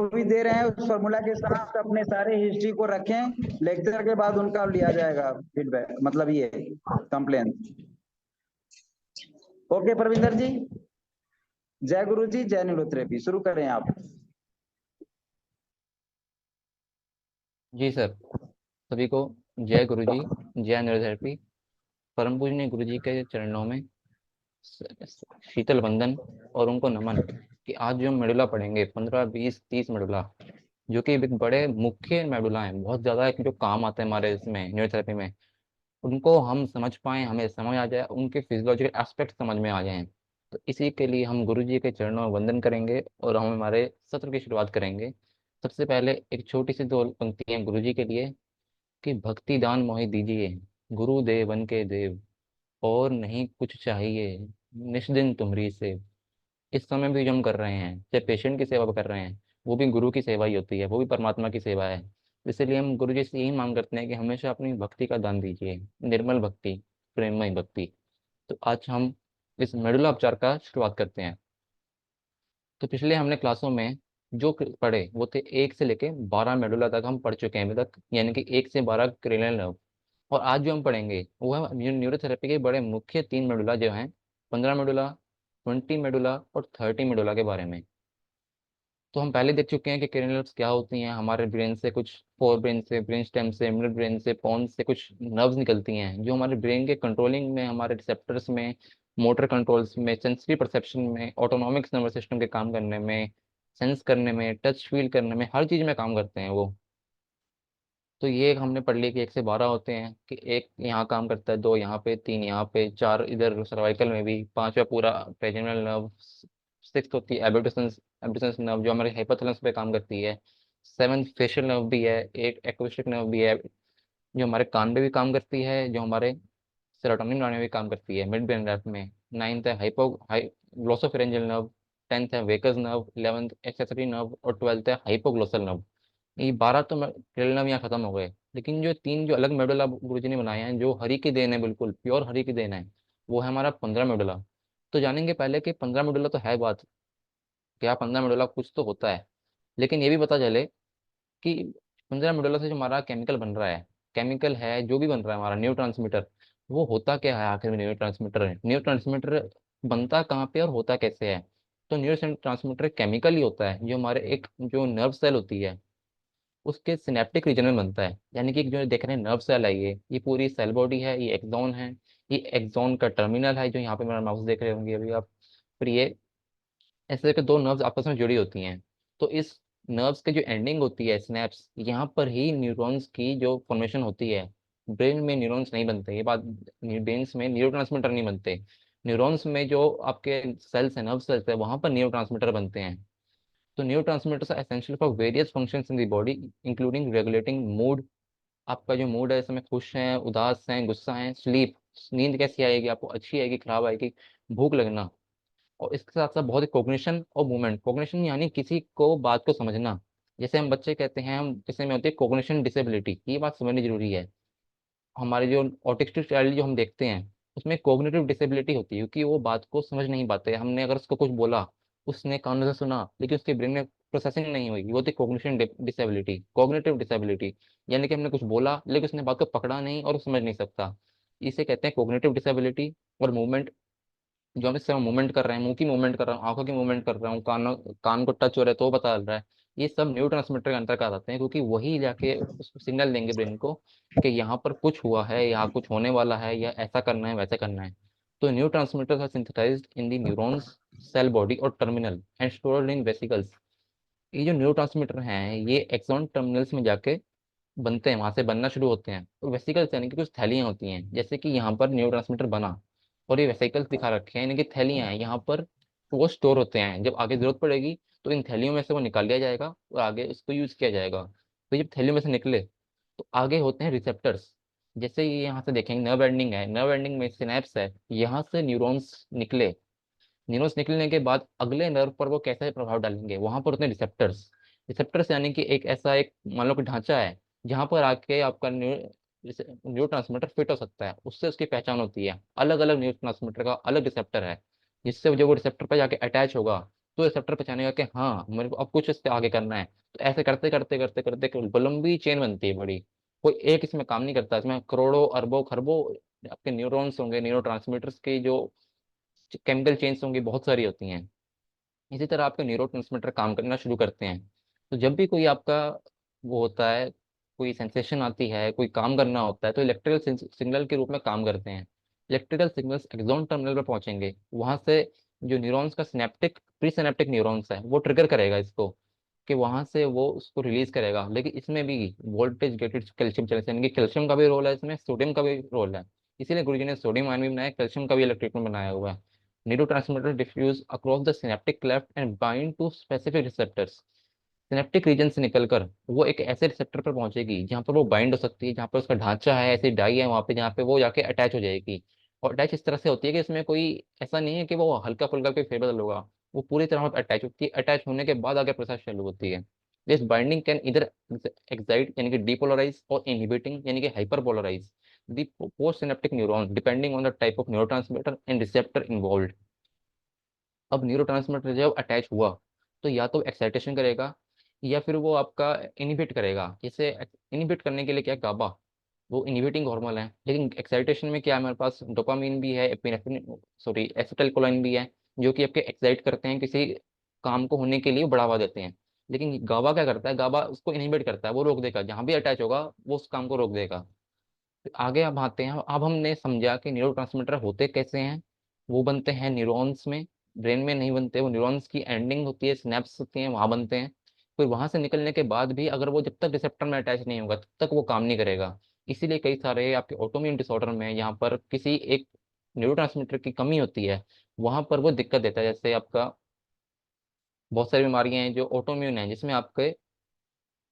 भी दे रहे हैं उस फॉर्मूला के साथ अपने सारे हिस्ट्री को रखें, लेक्चर के बाद उनका लिया जाएगा फीडबैक, मतलब ये कंप्लेन। ओके प्रविंदर जी, जय गुरु जी, जय नीलोत्रेपी, शुरू करें आप। जी सर, सभी को जय गुरु जी, जय न्यूरोथेरेपी। परम पूजनीय गुरु जी के चरणों में शीतल वंदन और उनको नमन कि आज जो मेडुला पढ़ेंगे 15 20 30 मेडुला, जो कि एक बड़े मुख्य मेडुला हैं, बहुत ज़्यादा एक जो काम आते हैं हमारे इसमें न्यूरोथेरेपी में, उनको हम समझ पाएँ, हमें समझ आ जाए, उनके फिजियोलॉजिकल एस्पेक्ट समझ में आ जाएं। तो इसी के लिए हम गुरु जी के चरणों में वंदन करेंगे और हम हमारे सत्र की शुरुआत करेंगे। सबसे पहले एक छोटी सी दो पंक्तियां गुरु जी के लिए कि भक्ति दान मोहि दीजिए, गुरु देवन के देव, और नहीं कुछ चाहिए, निष्दिन तुम्हरी से। इस समय भी जो हम कर रहे हैं, चाहे पेशेंट की सेवा कर रहे हैं, वो भी गुरु की सेवा ही होती है, वो भी परमात्मा की सेवा है। इसलिए हम गुरु जी से यही मांग करते हैं कि हमेशा अपनी भक्ति का दान दीजिए, निर्मल भक्ति, प्रेममय भक्ति। तो आज हम इस मेडुला उपचार का शुरुआत करते हैं। तो पिछले हमने क्लासों में जो पढ़े वो थे 1 से लेके 12 मेडुला तक हम पढ़ चुके हैं अभी तक, यानी कि 1 से 12 क्रेनियल नर्व। और आज जो हम पढ़ेंगे वो है न्यूरोथेरेपी के बड़े मुख्य 3 मेडुला जो हैं, 15 मेडुला, 20 मेडुला और 30 मेडुला के बारे में। तो हम पहले देख चुके हैं कि क्रेनियल नर्व्स क्या होती हैं। हमारे ब्रेन से कुछ, फोर ब्रेन से, ब्रेन स्टेम से, मिड ब्रेन से, पॉन्स से कुछ नर्व्स निकलती हैं जो हमारे ब्रेन के कंट्रोलिंग में, हमारे रिसेप्टर्स में, मोटर कंट्रोल्स में, सेंसरी परसेप्शन में, ऑटोनॉमिक नर्वस सिस्टम के काम करने में, सेंस करने में, टच फील करने में, हर चीज में काम करते हैं वो। तो ये हमने पढ़ लिया कि 1 से 12 होते हैं, कि एक यहाँ काम करता है, दो यहाँ पे, तीन यहाँ पे, चार इधर सर्वाइकल में भी, पांचवा पूरा ट्राइजेमिनल नर्व, सिक्स होती है एबड्यूसेंस, एबड्यूसेंस नर्व जो हमारे हाइपोथैलेमस पे काम करती है, सेवन फेशियल नर्व भी है, एक एक्विस्टिक नर्व भी है जो हमारे कान पे भी काम करती है, जो हमारे सेरोटोनिन बनाने में भी काम करती है मिड ब्रेन नेफ में। नाइन्थ है ग्लोसोफेरेंजियल नर्व, 10th है वेकस नर्व, 11th एक्सेसरी नर्व और 12th है हाइपोग्लोसल नर्व। ये 12 तो टेलनम यहाँ खत्म हो गए, लेकिन जो तीन जो अलग मेडुला गुरुजी ने बनाए हैं, जो हरि की देन है, बिल्कुल प्योर हरि की देन है, वो है हमारा 15 मेडुला। तो जानेंगे पहले कि 15 मेडुला तो है बात, क्या 15 मेडुला कुछ तो होता है, लेकिन ये भी पता चले कि 15 मेडुला से जो हमारा केमिकल बन रहा है, केमिकल है जो भी बन रहा है हमारा न्यूरो, वो होता क्या है आखिर में। न्यूरो बनता कहाँ पे और होता कैसे है। तो न्यूरो केमिकल ही होता है जो हमारे एक जो नर्व सेल होती है उसके सिनेप्टिक रीजन में बनता है। यानी कि जो देख रहे हैं नर्व सेल है, ये पूरी सेल बॉडी है, ये एक्सॉन है, ये एक्सॉन का टर्मिनल है जो यहाँ पे मेरा माउस देख रहे होंगे अभी आप। फिर ये ऐसे करके दो नर्व्स आपस में जुड़ी होती हैं। तो इस नर्व्स के जो एंडिंग होती है स्नैप्स, यहाँ पर ही न्यूरॉन्स की जो फॉर्मेशन होती है। ब्रेन में न्यूरॉन्स नहीं बनते, ये बात, ब्रेन में न्यूरोट्रांसमीटर नहीं बनते। न्यूरॉन्स में जो आपके सेल्स है, नर्व सेल्स है, वहां पर न्यूरोट्रांसमीटर बनते हैं। तो neurotransmitters are essential for various functions in the body, including regulating mood. आपका जो मूड है, इस समय खुश हैं, उदास हैं, गुस्सा हैं, स्लीप, नींद कैसी आएगी आपको, अच्छी आएगी, खराब आएगी, भूख लगना। और इसके साथ साथ बहुत कोग्निशन और मूवमेंट। कोग्निशन यानी किसी को बात को समझना। जैसे हम बच्चे कहते हैं, हम किसी में होती है कोग्निशन डिसेबिलिटी, ये बात समझनी जरूरी है। हमारे जो ऑटिस्टिक चाइल्ड जो हम देखते हैं, उसमें कोग्निटिव डिसेबिलिटी होती है, क्योंकि वो बात को समझ नहीं पाते। हमने अगर उसको कुछ बोला, उसने कानों से सुना, लेकिन उसके ब्रेन में प्रोसेसिंग नहीं हुई, वो होती कोग्निशन डिसेबिलिटी, कोग्निटिव डिसेबिलिटी। यानी कि हमने कुछ बोला लेकिन उसने बात को पकड़ा नहीं और वो समझ नहीं सकता, इसे कहते हैं कोग्निटिव डिसेबिलिटी। और मूवमेंट, जो हम इस समय मूवमेंट कर रहे हैं, मुंह की मूवमेंट कर रहा हूँ, आंखों की मूवमेंट कर रहा हूँ, कान को टच हो रहा है तो पता चल रहा है, ये सब न्यूरो ट्रांसमीटर के अंतर्गत आते हैं, क्योंकि वही जाके उसको सिग्नल देंगे ब्रेन को कि यहाँ पर कुछ हुआ है, यहाँ कुछ होने वाला है, या ऐसा करना है, वैसा करना है। तो neurotransmitters are synthesised in the neurons cell body और terminal and stored in vesicles. ये जो न्यूरो ट्रांसमीटर हैं, ये एक्सॉन टर्मिनल्स में जाके बनते हैं, वहां से बनना शुरू होते हैं। तो वेसिकल्स यानी कि कुछ थैलियां होती हैं, जैसे कि यहाँ पर न्यूरोट्रांसमीटर बना और ये वेसिकल्स दिखा रखे हैं, यानी कि थैलियां हैं यहाँ पर। तो वो स्टोर होते हैं, जब आगे जरूरत पड़ेगी तो इन थैलियों में से वो निकाल लिया जाएगा और आगे उसको यूज किया जाएगा। तो जब थैलियों में से निकले तो आगे होते हैं रिसेप्टर्स। जैसे ये यहाँ से देखेंगे, नर्व एंडिंग है, नर्व एंडिंग में सिनेप्स है, यहाँ से न्यूरॉन्स निकले। न्यूरॉन्स निकलने के बाद अगले नर्व पर वो कैसे प्रभाव डालेंगे, वहां पर होते हैं रिसेप्टर्स। रिसेप्टर्स यानी कि एक ऐसा एक मान लो कि ढांचा है जहां पर आके आपका न्यूरो ट्रांसमीटर फिट हो सकता है, उससे उसकी पहचान होती है। अलग अलग न्यूरो ट्रांसमीटर का अलग रिसेप्टर है, जिससे जब वो रिसेप्टर पर जाके अटैच होगा तो रिसेप्टर पहचानेगा कि हाँ मेरे को अब कुछ इससे आगे करना है। तो ऐसे करते करते करते करते एक लंबी चेन बनती है बड़ी। कोई एक इसमें काम नहीं करता, इसमें करोड़ों अरबों खरबों आपके न्यूरॉन्स होंगे, न्यूरो ट्रांसमीटर्स की जो केमिकल चेन्स होंगी बहुत सारी होती हैं। इसी तरह आपके न्यूरो काम करना शुरू करते हैं। तो जब भी कोई आपका वो होता है, कोई सेंसेशन आती है, कोई काम करना होता है, तो इलेक्ट्रिकल सिग्नल के रूप में काम करते हैं। इलेक्ट्रिकल सिग्नल्स एक्सॉन टर्मिनल पर पहुंचेंगे, वहां से जो न्यूरॉन्स का सिनेप्टिक प्री सिनेप्टिक न्यूरॉन्स है वो ट्रिगर करेगा इसको, कि वहां से वो उसको रिलीज करेगा। लेकिन इसमें भी वोल्टेज गेटेड कैल्शियम चैनल, यानी कि कैल्शियम का भी रोल है इसमें, सोडियम का भी रोल है। इसीलिए गुरुजी ने सोडियम आयन भी बनाया, कैल्शियम का भी इलेक्ट्रिकल बनाया हुआ है। Neurotransmitters diffuse across the synaptic cleft and bind to specific receptors. Synaptic region से निकलकर वो एक ऐसे रिसेप्टर पर पहुंचेगी जहां पर वो बाइंड हो सकती है, जहां पर उसका ढांचा है, ऐसी डाई है वहां पे जहां पे वो जाके अटैच हो जाएगी। और अटैच इस तरह से होती है कि इसमें कोई ऐसा नहीं है कि वो हल्का फुल्का कोई फेरबदल होगा, वो पूरी तरह अटैच होती है। अटैच होने के बाद आगे प्रोसेस चालू होती है। दिस बाइंडिंग कैन इधर एक्साइट यानी कि डीपोलराइज और इनहिबिटिंग यानी कि hyperpolarise the post synaptic neuron depending on the type of neurotransmitter and receptor involved. अब न्यूरोट्रांसमीटर जब अटैच हुआ तो या तो एक्साइटेशन करेगा या फिर वो आपका इनिबिट करेगा। जैसे इनिबिट करने के लिए क्या है, गाबा, वो इनिबिटिंग हार्मोन है। लेकिन एक्साइटेशन में क्या है, हमारे पास डोपामीन भी है, एपिनेफ्रिन सॉरी एसिटाइलकोलाइन भी है, जो कि आपके एक्साइट करते हैं, किसी काम को होने के लिए बढ़ावा देते हैं। लेकिन गाबा क्या करता है, गाबा उसको इनिबिट करता है, वो रोक देगा, जहां भी अटैच होगा वो उस काम को रोक देगा। आगे अब आते हैं, अब हमने समझा कि न्यूरोट्रांसमीटर होते कैसे हैं। वो बनते हैं न्यूरॉन्स में, ब्रेन में नहीं बनते। वो न्यूरॉन्स की एंडिंग होती है, स्नैप्स होती हैं, वहां बनते हैं। फिर वहां से निकलने के बाद भी अगर वो जब तक रिसेप्टर में अटैच नहीं होगा तब तक वो काम नहीं करेगा। इसीलिए कई सारे आपके ऑटोइम्यून डिसऑर्डर में यहाँ पर किसी एक न्यूरोट्रांसमीटर की कमी होती है, वहां पर वो दिक्कत देता है। जैसे आपका बहुत सारी बीमारियां हैं जो ऑटोइम्यून है, जिसमें आपके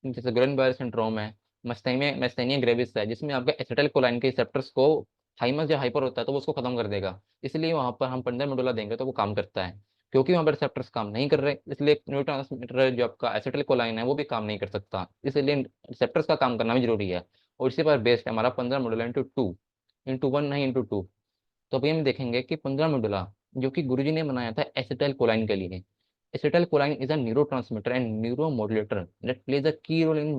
जैसे गुलेनबायर सिंड्रोम है, मस्टैनिया मस्टैनिया ग्रेविस है, जिसमें आपका एसिटाइलकोलाइन के रिसेप्टर्स को थाइमस या हाइपर होता है तो वो उसको खत्म कर देगा। इसलिए वहां पर हम पंद्रह मेडुला देंगे तो वो काम करता है। क्योंकि वहां पर रिसेप्टर्स काम नहीं कर रहे, इसलिए न्यूरोट्रांसमीटर जो आपका एसिटाइलकोलाइन है वो भी काम नहीं कर सकता। इसलिए रिसेप्टर्स का काम करना भी जरूरी है। और इसी पर बेस्ड है हमारा पंद्रह मेडुला इंटू वन नहीं इंटू 2। तो अभी हम देखेंगे कि पंद्रह मेडुला जो कि गुरुजी ने बनाया था एसिटाइलकोलाइन के लिए। Acetylcholine is a neurotransmitter and neuromodulator that plays a key role in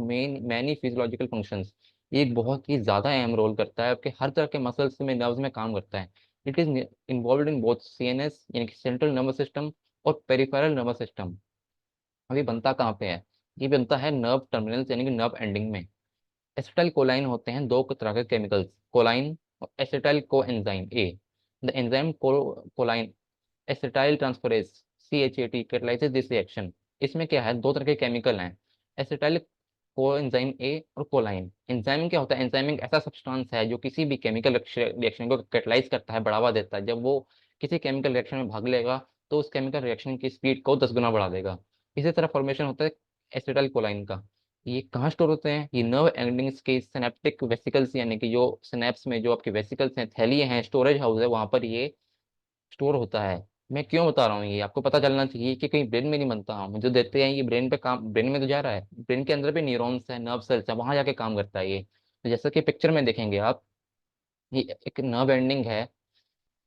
many physiological functions. ये एक बहुत ही ज्यादा अहम रोल करता है, आपके हर तरह के मसल्स में, नर्व्स में काम करता है। It is involve in both CNS यानी कि सेंट्रल नर्वस सिस्टम और पेरिफेरल नर्वस सिस्टम। अभी बनता कहाँ पे है, ये बनता है नर्व टर्मिनल्स यानी कि नर्व एंडिंग में। एसिटाइल कोलाइन होते हैं दो तरह के केमिकल्स, कोलाइन और acetyl co enzyme A. The enzyme कोलाइन acetyl transferase CHAT कैटलाइजेस this reaction. इसमें क्या है, दो तरह के केमिकल हैं, एसिटाइल कोएंजाइम ए और कोलाइन। एंजाइम क्या होता है, एंजाइम एक ऐसा सब्सटेंस है जो किसी भी केमिकल रिएक्शन को कैटलाइज करता है, बढ़ावा देता है। जब वो किसी केमिकल रिएक्शन में भाग लेगा तो उस केमिकल रिएक्शन की स्पीड को 10 गुना बढ़ा देगा। इसी तरह फॉर्मेशन होता है एसिटाइल कोलाइन का। ये कहाँ स्टोर होते हैं, ये नर्व एंडिंग्स के सिनेप्टिक वेसिकल्स यानी कि जो सिनेप्स में जो आपके वेसिकल्स हैं, थैली हैं, स्टोरेज हाउस है, वहां पर ये स्टोर होता है। मैं क्यों बता रहा हूँ, ये आपको पता चलना चाहिए कि कहीं ब्रेन में नहीं बनता। हम जो देते हैं ये ब्रेन पे काम, ब्रेन में तो जा रहा है, ब्रेन के अंदर भी न्यूरॉन्स है, नर्व सेल्स है, वहां जाके काम करता है ये। तो जैसा कि पिक्चर में देखेंगे आप, ये एक नर्व एंडिंग है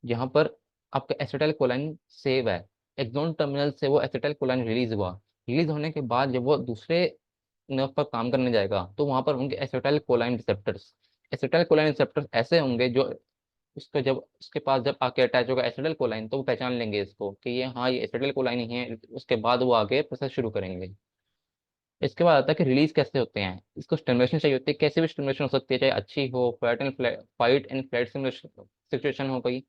जहाँ पर आपका एसिटाइल कोलाइन सेव है। एक्सोन टर्मिनल से वो एसिटाइल कोलाइन रिलीज हुआ। रिलीज होने के बाद जब वो दूसरे नर्व पर काम करने जाएगा तो वहां पर होंगे एसिटाइल कोलाइन रिसेप्टर्स। एसिटाइल कोलाइन रिसेप्टर्स ऐसे होंगे जो उसका जब उसके पास जब आके अटैच होगा एसिटाइल कोलाइन तो वो पहचान लेंगे इसको कि ये हाँ ये एसिटाइल कोलाइन ही है। उसके बाद वो आगे प्रोसेस शुरू करेंगे। इसके बाद आता है कि रिलीज कैसे होते हैं। इसको स्टिमुलेशन चाहिए होती है, कैसे भी स्टिमुलेशन हो सकती है, चाहे अच्छी हो, फाइट एंड फ्लाइट सिचुएशन हो गई।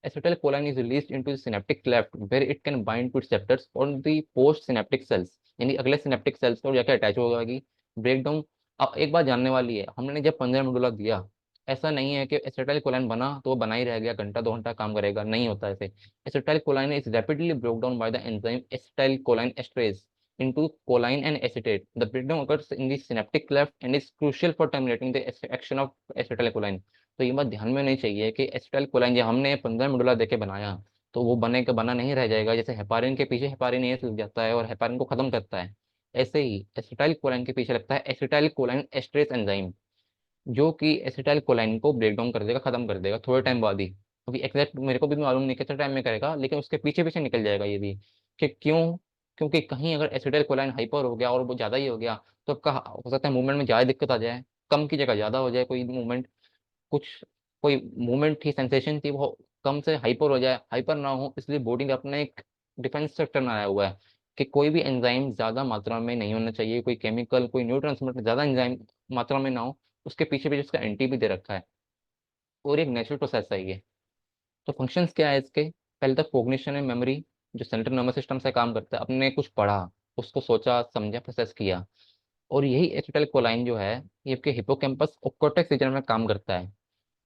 Acetylcholine is released into the synaptic cleft where it can bind to receptors on the post synaptic cells, यानी अगले सिनेप्टिक सेल्स पर जाकर अटैच हो जाएगी। ब्रेकडाउन, अब एक बात जानने वाली है, हमने जब 15 मेडुला दिया, ऐसा नहीं है कि एसिटाइल कोलाइन बना तो वो बना ही रह गया, घंटा 2 घंटा काम करेगा, नहीं होता ऐसे। Acetyl कोलाइन is rapidly broke down by the enzyme acetyl कोलाइन esterase into choline and acetate. The breakdown occurs in the synaptic cleft and is crucial for terminating the action of acetylcholine. तो ये बात ध्यान में नहीं चाहिए कि एसिटाइल कोलाइन जो हमने 15 मेडुला देके बनाया तो वो बने का बना नहीं रह जाएगा। जैसे हेपारिन के पीछे हेपारिन ए लग जाता है और हेपारिन को खत्म करता है, ऐसे ही एसिटाइल कोलाइन के पीछे लगता है एसिटाइल कोलाइन एस्ट्रेस एंजाइम, जो कि एसिटाइल कोलाइन को ब्रेक डाउन कर देगा, खत्म कर देगा थोड़े टाइम बाद ही। अभी एग्जैक्ट मेरे को भी मालूम नहीं कितने टाइम में करेगा, लेकिन उसके पीछे पीछे निकल जाएगा ये भी। कि क्यों, क्योंकि कहीं अगर एसिटाइलकोलाइन हाइपर हो गया और वो ज़्यादा ही हो गया तो आपका हो सकता है मूवमेंट में ज़्यादा दिक्कत आ जाए, कम की जगह ज़्यादा हो जाए कोई मूवमेंट, कुछ कोई मूवमेंट थी, सेंसेशन थी, वो कम से हाइपर हो जाए, हाइपर ना हो। इसलिए बॉडी का अपना एक डिफेंस स्ट्रक्चर बनाया हुआ है कि कोई भी एंजाइम ज्यादा मात्रा में नहीं होना चाहिए, कोई केमिकल, कोई न्यूरोट्रांसमीटर ज्यादा एंजाइम मात्रा में ना हो, उसके पीछे भी उसका एंटी भी दे रखा है, और एक नेचुरल प्रोसेस है ये। तो फंक्शंस क्या है इसके? पहले तो कॉग्निशन एंड मेमोरी, जो सेंट्रल नर्वस सिस्टम से काम करता है, अपने कुछ पढ़ा, उसको सोचा समझा प्रोसेस किया। और यही एसिटाइलकोलाइन जो है, ये आपके हिपोकैम्पस और कॉर्टेक्स रीजन में काम करता है।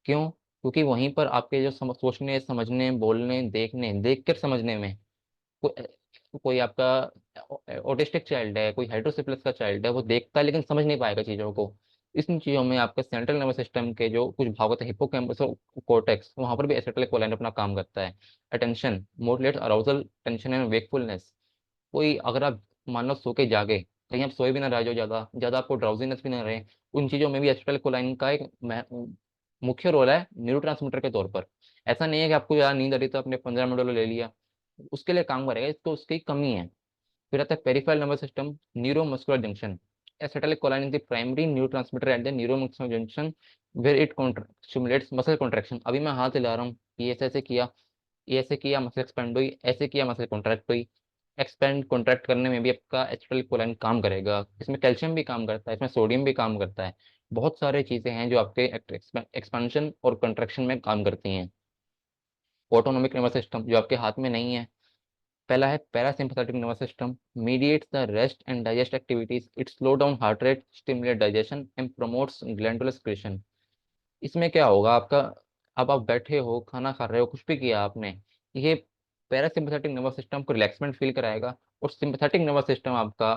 क्यों? क्योंकि वहीं पर आपके जो सोचने, समझने, बोलने, देखने, देख कर समझने में, कोई आपका ऑटिस्टिक चाइल्ड है, कोई हाइड्रोसिफिलिस का चाइल्ड है, वो देखता है लेकिन समझ नहीं पाएगा चीज़ों को। इन चीज़ों में आपके सेंट्रल नर्वस सिस्टम के जो कुछ भाग होते हैं, हिप्पोकैम्पस और कोर्टेक्स, वहाँ पर भी एसिटाइलकोलाइन अपना काम करता है। Attention modulates arousal, tension and wakefulness. कोई अगर आप मान लो सो के जागे, कहीं आप सोए भी ना रह जाओ, ज़्यादा ज़्यादा आपको ड्राउजीनेस भी ना रहे, उन चीज़ों में भी एसिटाइलकोलाइन का एक मुख्य रोल है न्यूरोट्रांसमीटर के तौर पर। ऐसा नहीं है कि आपको यार नींद आ रही तो आपने 15 मिनट ले लिया, उसके लिए काम करेगा, इसको उसकी कमी है। फिर आता है peripheral nervous system, neuromuscular junction. Acetylcholine is the primary neurotransmitter at the neuromuscular junction where it stimulates muscle contraction. अभी मैं हाथ हिला रहा हूँ, ये ऐसे ऐसे किया, ये ऐसे किया मसल एक्सपेंड हुई, ऐसे किया मसल कॉन्ट्रैक्ट हुई। एक्सपेंड कॉन्ट्रैक्ट करने में भी आपका एसिटाइलकोलाइन काम करेगा। इसमें कैल्शियम भी काम करता है, इसमें सोडियम भी काम करता है। बहुत सारे चीजें हैं जो आपके एक्सपेंशन और कंट्रैक्शन में काम करती हैं। ऑटोनोमिक नर्वस सिस्टम जो आपके हाथ में नहीं है, पहला है parasympathetic nervous system, mediates the rest and digest activities, it slow down heart rate, stimulate digestion and promotes glandular secretion. इसमें क्या होगा आपका, अब आप बैठे हो, खाना खा रहे हो, कुछ भी किया आपने, ये पैरासिम्पथेटिक नर्वस सिस्टम को रिलैक्समेंट फील कराएगा, और सिंपथेटिक नर्वस सिस्टम आपका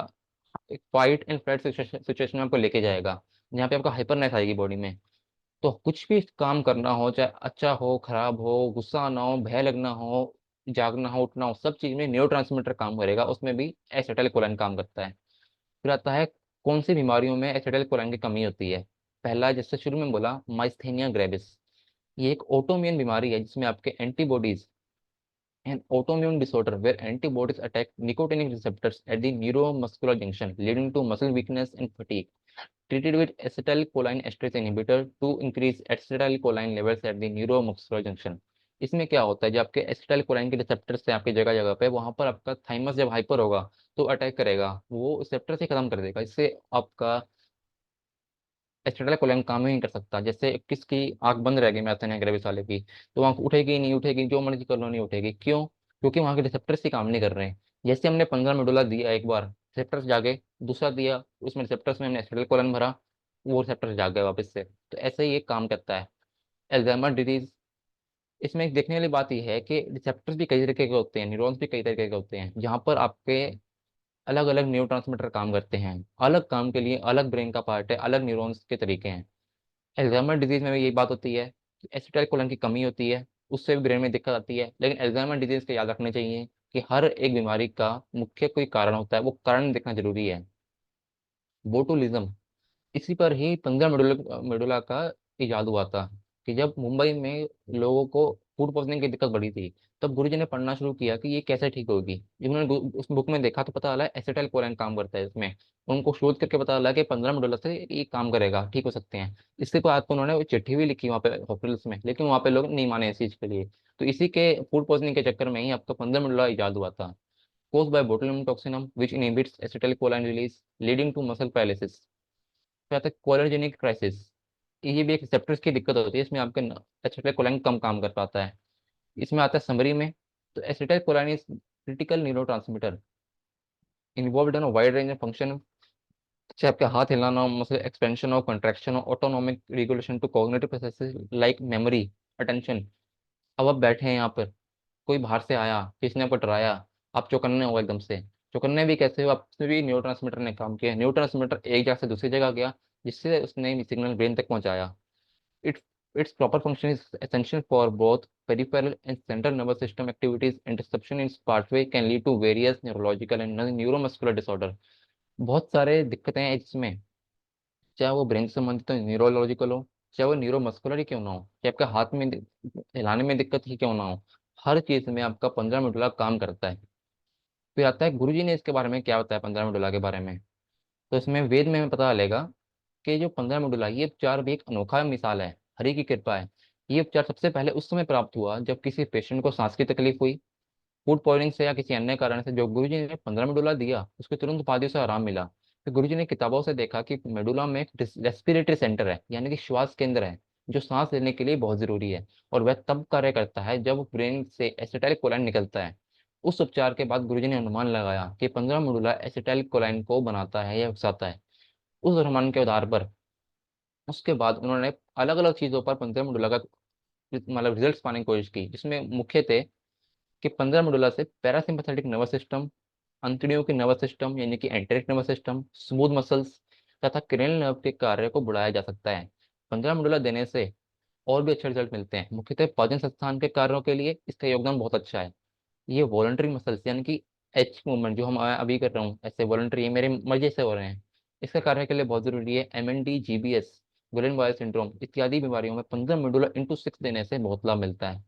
एक फाइट एंड फ्लाइट सिचुएशन में आपको लेके जाएगा, जहाँ पे आपका हाइपरनेस आएगी बॉडी में। तो कुछ भी काम करना हो, चाहे अच्छा हो, खराब हो, गुस्सा आना हो, भय लगना हो, जागना हो, उठना हो, सब चीज में न्यूरोट्रांसमीटर काम करेगा, उसमें भी एसिटाइलकोलाइन काम करता है। फिर आता है कौन सी बीमारियों में एसिटाइलकोलाइन की कमी होती है। पहला, जैसे शुरू में बोला, माइस्थेनिया ग्रेविस। ये एक ऑटोइम्यून बीमारी है जिसमें आपके antibodies, an autoimmune disorder where antibodies attack nicotinic receptors at the neuromuscular junction, leading to muscle weakness and fatigue. Treated with acetylcholine esterase inhibitor to increase acetylcholine levels at the neuromuscular junction. इसमें क्या होता है, जब आपके acetylcholine के receptors से आपकी जगह जगह पे, वहां पर आपका थाइमस जब हाइपर होगा तो अटैक करेगा, वो रिसेप्टर से खत्म कर देगा, इससे आपका एसिटाइलकोलाइन काम ही नहीं कर सकता। जैसे किसकी आंख बंद रहेगी मैथेनिया ग्रेविस वाले की, तो आंख उठेगी नहीं, उठेगी, जो मर्जी कर लो नहीं उठेगी। क्यों? क्योंकि वहां के रिसेप्टर्स ही काम नहीं कर रहे हैं। जैसे हमने 15 मेडुला दिया एक बार, रिसेप्टर्स जागे, दूसरा दिया, उसमें रिसेप्टर्स में हमने एसिटाइलकोलाइन भरा, वो रिसेप्टर्स जाग गए वापस से। तो ऐसे ही एक काम करता है। एल्जाइमर डिजीज, इसमें एक देखने वाली बात यह है कि रिसेप्टर्स भी कई तरीके के होते हैं, न्यूरॉन्स भी कई तरीके के होते हैं, जहाँ पर आपके अलग अलग न्यूरोट्रांसमीटर काम करते हैं, अलग काम के लिए अलग ब्रेन का पार्ट है, अलग न्यूरॉन्स के तरीके हैं। एल्जाइमर डिजीज में भी यही बात होती है कि एसिटाइलकोलाइन की कमी होती है, उससे भी ब्रेन में दिक्कत आती है। लेकिन एल्जाइमर डिजीज का याद रखना चाहिए कि हर एक बीमारी का मुख्य कोई कारण होता है, वो कारण देखना जरूरी है। बोटुलिज्म, इसी पर ही 15 मेडुला का इजाद हुआ था, कि जब मुंबई में लोगों को फूड पॉइजनिंग की दिक्कत बढ़ी थी, तब गुरुजी ने पढ़ना शुरू किया कि ये कैसे ठीक होगी। जब उन्होंने उस बुक में देखा तो पता चला एसिटाइल कोलाइन काम करता है इसमें। उनको शोध करके पता चला कि 15 मेडुला से ये काम करेगा, ठीक हो सकते हैं। इसके बाद तो उन्होंने वो चिट्ठी भी लिखी वहाँ पे हॉस्पिटल्स में, लेकिन वहाँ पे लोग नहीं माने इस चीज के लिए। तो इसी के फूड पॉइजनिंग के चक्कर में ही आपका 15 मेडुला इजाद हुआ था। caused by botulinum toxinum which inhibits acetylcholine release leading to muscle paralysis। फिर आता है कोलर्जेनिक क्राइसिस, ये भी एक रिसेप्टर्स की दिक्कत होती है, इसमें आपके एसिटाइलकोलाइन कम काम कर पाता है। इसमें आता है समरी में, तो acetylcholine is critical neurotransmitter involved in wide range of function, चाहे आपके हाथ हिलाना हो, मसल एक्सपेंशन हो, कंट्रैक्शन हो, autonomic regulation to cognitive processes like memory, attention. अब आप बैठे हैं यहाँ पर, कोई बाहर से आया, किसी ने आपको डराया, आप चौकन्ने हो एकदम से। चौकन्ने भी कैसे हो, आपसे भी न्यूरोट्रांसमीटर ने काम किया, न्यूरोट्रांसमीटर एक जगह से दूसरी जगह गया, जिससे उसने सिग्नल ब्रेन तक पहुंचाया। It its proper function is essential for both peripheral and central nervous system activities, and disruption in its pathway can lead to various neurological and neuromuscular disorder। बहुत सारे दिक्कतें हैं इसमें, चाहे वो ब्रेन से संबंधित हो, न्यूरोलॉजिकल हो, चाहे वो न्यूरोमस्कुलर ही क्यों ना हो, चाहे आपके हाथ में हिलाने में दिक्कत ही क्यों ना हो, हर चीज में आपका 15 मिनट काम करता है। फिर आता है गुरुजी ने इसके बारे में क्या बताया 15 मेडुला के बारे में। तो इसमें वेद में हमें पता चलेगा कि जो 15 मेडुला ये उपचार भी एक अनोखा मिसाल है, हरि की कृपा है। ये उपचार सबसे पहले उस समय प्राप्त हुआ जब किसी पेशेंट को सांस की तकलीफ हुई, फूड पॉइजनिंग से या किसी अन्य कारण से। जो गुरुजी ने 15 मेडुला दिया उसके तुरंत बाद ही उसे आराम मिला। फिर गुरुजी ने किताबों से देखा कि मेडुला में एक रेस्पिरेटरी सेंटर है, यानी कि श्वास केंद्र है, जो सांस लेने के लिए बहुत जरूरी है। और वह तब कार्य करता है जब ब्रेन से एसिटाइल कोलाइन निकलता है। उस उपचार के बाद गुरुजी ने अनुमान लगाया कि 15 मेडुला एसिटाइल कोलाइन को बनाता है या उकसाता है। उस अनुमान के आधार पर उसके बाद उन्होंने अलग अलग चीजों पर 15 मेडुला का मतलब रिजल्ट पाने की कोशिश की, जिसमें मुख्य थे कि 15 मेडुला से पैरासिम्पथेटिक नर्वस सिस्टम, अंतड़ियों की नर्वस सिस्टम यानी कि enteric nervous system, smooth muscles तथा क्रेनियल नर्व के कार्य को बढ़ाया जा सकता है। 15 मेडुला देने से और भी अच्छे रिजल्ट मिलते हैं। मुख्यतः पाचन संस्थान के कार्यों के लिए इसका योगदान बहुत अच्छा है। ये वॉलंटरी मसल्स यानी कि एच मूवमेंट जो हम अभी कर रहा हूँ, ऐसे वॉलंटरी मेरे मर्जी से हो रहे हैं, इसका कार्य के लिए बहुत जरूरी है। MND, GBS, Guillain Boyle syndrome इत्यादि बीमारियों में 15 मेडुला × 6 देने से बहुत लाभ मिलता है।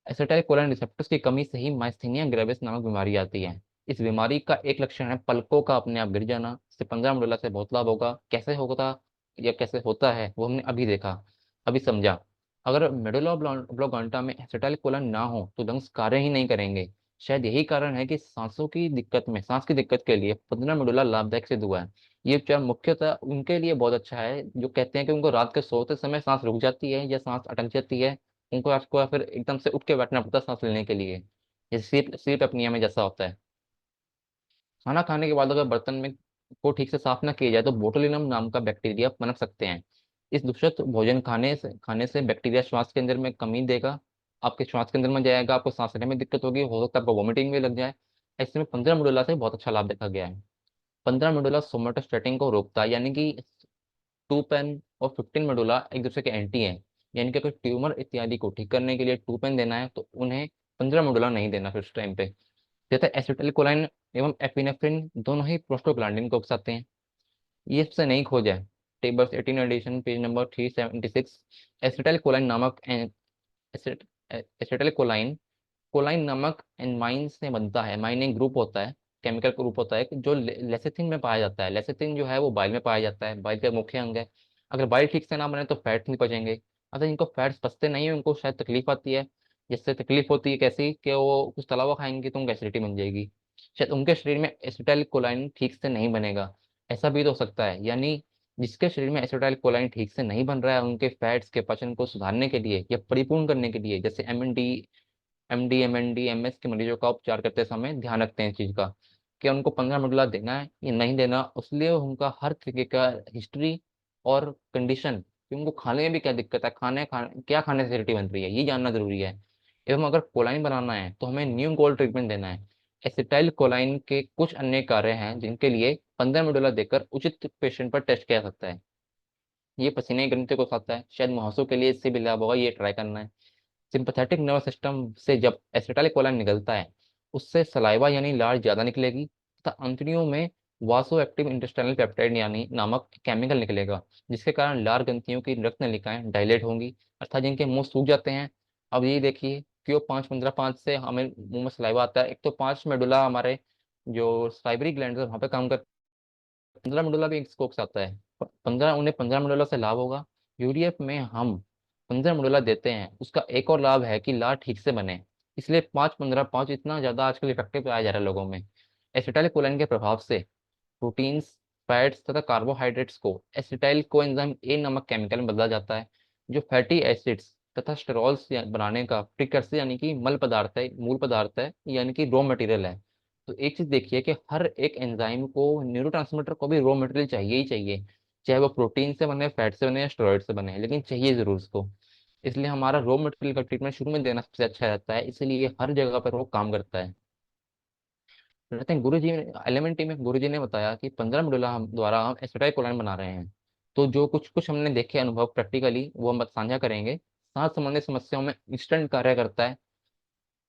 एसिटाइलकोलाइन रिसेप्टर्स की कमी से ही माइस्थेनिया ग्रेविस नामक बीमारी आती है। इस बीमारी का एक लक्षण है पलकों का अपने आप गिर जाना। इससे 15 मेडुला से बहुत लाभ होगा। कैसे होगा या कैसे होता है वो हमने अभी देखा, अभी समझा। अगर मेडुला ऑब्लोंगेटा में एसिटाइलकोलाइन ना हो तो लंग्स कार्य ही नहीं करेंगे। शायद यही कारण है कि सांस की दिक्कत के लिए 15 मेडुला लाभदायक सिद्ध हुआ है। ये उपचार मुख्यतः उनके लिए बहुत अच्छा है जो कहते हैं कि उनको रात के सोते समय सांस रुक जाती है या सांस अटक जाती है। उनको आपको या फिर एकदम से उठ के बैठना पड़ता है सांस लेने के लिए, जैसे स्लीप स्लीप अपनिया में जैसा होता है। खाना खाने के बाद अगर बर्तन में को ठीक से साफ ना किया जाए तो बोटुलिनम नाम का बैक्टीरिया पनप सकते हैं। इस दूषित भोजन खाने से बैक्टीरिया श्वास के अंदर में कमी देगा, आपके श्वास के अंदर में जाएगा, आपको सांस लेने में दिक्कत होगी, हो सकता है आपको वॉमिटिंग भी लग जाए। ऐसे में 15 मेडुला से बहुत अच्छा लाभ देखा गया है। 15 मेडुला सोमेटोस्टेटिन को रोकता है, यानी कि 2 पेन और 15 मेडुला एक दूसरे के एंटी हैं। यानी कि अगर ट्यूमर इत्यादि को ठीक करने के लिए 2 पेन देना है तो उन्हें 15 मेडुला नहीं देना फिर उस टाइम पे। जैसे एसिटिलकोलाइन एवं एपिनेफ्रिन दोनों ही प्रोस्टोग्लैंडिन को उकसाते हैं। ये सबसे नई खोज है। Tables 18 edition page number 376। Acetylcholine नामक एसिटाइलकोलाइन कोलाइन नामक एनमाइन से बनता है। एमाइन एक ग्रुप होता है, केमिकल ग्रुप होता है जो लेसिथिन में पाया जाता है। लेसिथिन जो है वो बाइल में पाया जाता है, बाइल का मुख्य अंग है। अगर बाइल ठीक से ना बने तो फैट्स नहीं पचेंगे। अगर इनको फैट्स पचते नहीं है उनको शायद तकलीफ आती है। जिससे तकलीफ होती है कैसी कि वो कुछ तला हुआ खाएंगे तो उनको एसिडिटी बन जाएगी। शायद उनके शरीर में एसिटाइल कोलाइन ठीक से नहीं बनेगा, ऐसा भी तो हो सकता है। यानी जिसके शरीर में एसिटाइल कोलाइन ठीक से नहीं बन रहा है उनके फैट्स के पचन को सुधारने के लिए या परिपूर्ण करने के लिए, जैसे MD, MS के मरीजों का उपचार करते समय ध्यान रखते हैं इस चीज का कि उनको 15 मेडुला देना है या नहीं देना। उसलिए उनका हर तरीके का हिस्ट्री और कंडीशन कि उनको खाने में भी क्या दिक्कत है, क्या खाने से एसिडिटी बन रही है, ये जानना जरूरी है। एवं अगर कोलाइन बनाना है तो हमें न्यू गोल्ड ट्रीटमेंट देना है। एसिटाइल कोलाइन के कुछ अन्य कार्य हैं जिनके लिए 15 मेडुला देकर उचित पेशेंट पर टेस्ट किया जा सकता है। ये पसीने की ग्रंथि को खाता है, शायद मुहासों के लिए इससे भी लाभ होगा, ये ट्राई करना है। सिंपैथेटिक नर्वस सिस्टम से जब एसिटाइलकोलाइन निकलता है उससे सलाइवा यानी लार ज्यादा निकलेगी तथा अंतड़ियों में वासो एक्टिव इंटेस्टाइनल पेप्टाइड यानी नामक केमिकल निकलेगा, जिसके कारण लार ग्रंथियों की रक्त नलिकाएं डायलेट होंगी, अर्थात जिनके मुंह सूख जाते हैं। अब ये देखिए क्यों 5 15 5 से हमें मुंह में सलाइवा आता है। एक तो 5 मेडुला हमारे जो साइबरी ग्लैंड है वहां पे काम कर, 15 मेडुला भी एक स्कोप्स आता है। 15 मेडुला से लाभ होगा। यूडीएफ में हम 15 मेडुला देते हैं, उसका एक और लाभ है कि लार ठीक से बने। इसलिए 5 15 5 इतना ज्यादा आजकल इफेक्टिव पाया जा रहा है लोगों में। एसिटाइल कोलाइन के प्रभाव से प्रोटीन्स, फैट्स तथा कार्बोहाइड्रेट्स को एसिटाइल कोएंजाइम ए नामक केमिकल में बदला जाता है, जो फैटी एसिड्स तथा स्टेरॉल्स बनाने का प्रिकर्सर यानी कि मल पदार्थ है, मूल पदार्थ है, यानी कि रॉ मटेरियल है। तो एक चीज देखिए कि हर एक एंजाइम को, न्यूरोट्रांसमीटर को भी रॉ मटेरियल चाहिए ही चाहिए, चाहे वो प्रोटीन से बने, फैट से बने या स्टेरॉइड से बने, लेकिन चाहिए जरूर उसको। इसलिए हमारा रॉ मटेरियल का ट्रीटमेंट शुरू में देना सबसे अच्छा रहता है, इसलिए हर जगह पर वो काम करता है। रहते हैं गुरु जी, एलिमेंट्री में गुरु जी ने बताया कि 15 मेडुला हम द्वारा हम एसिटाइल कोलाइन बना रहे हैं। तो जो कुछ कुछ हमने देखे अनुभव प्रैक्टिकली वो हम साझा करेंगे। सांस संबंधी समस्याओं में इंस्टेंट कार्य करता है।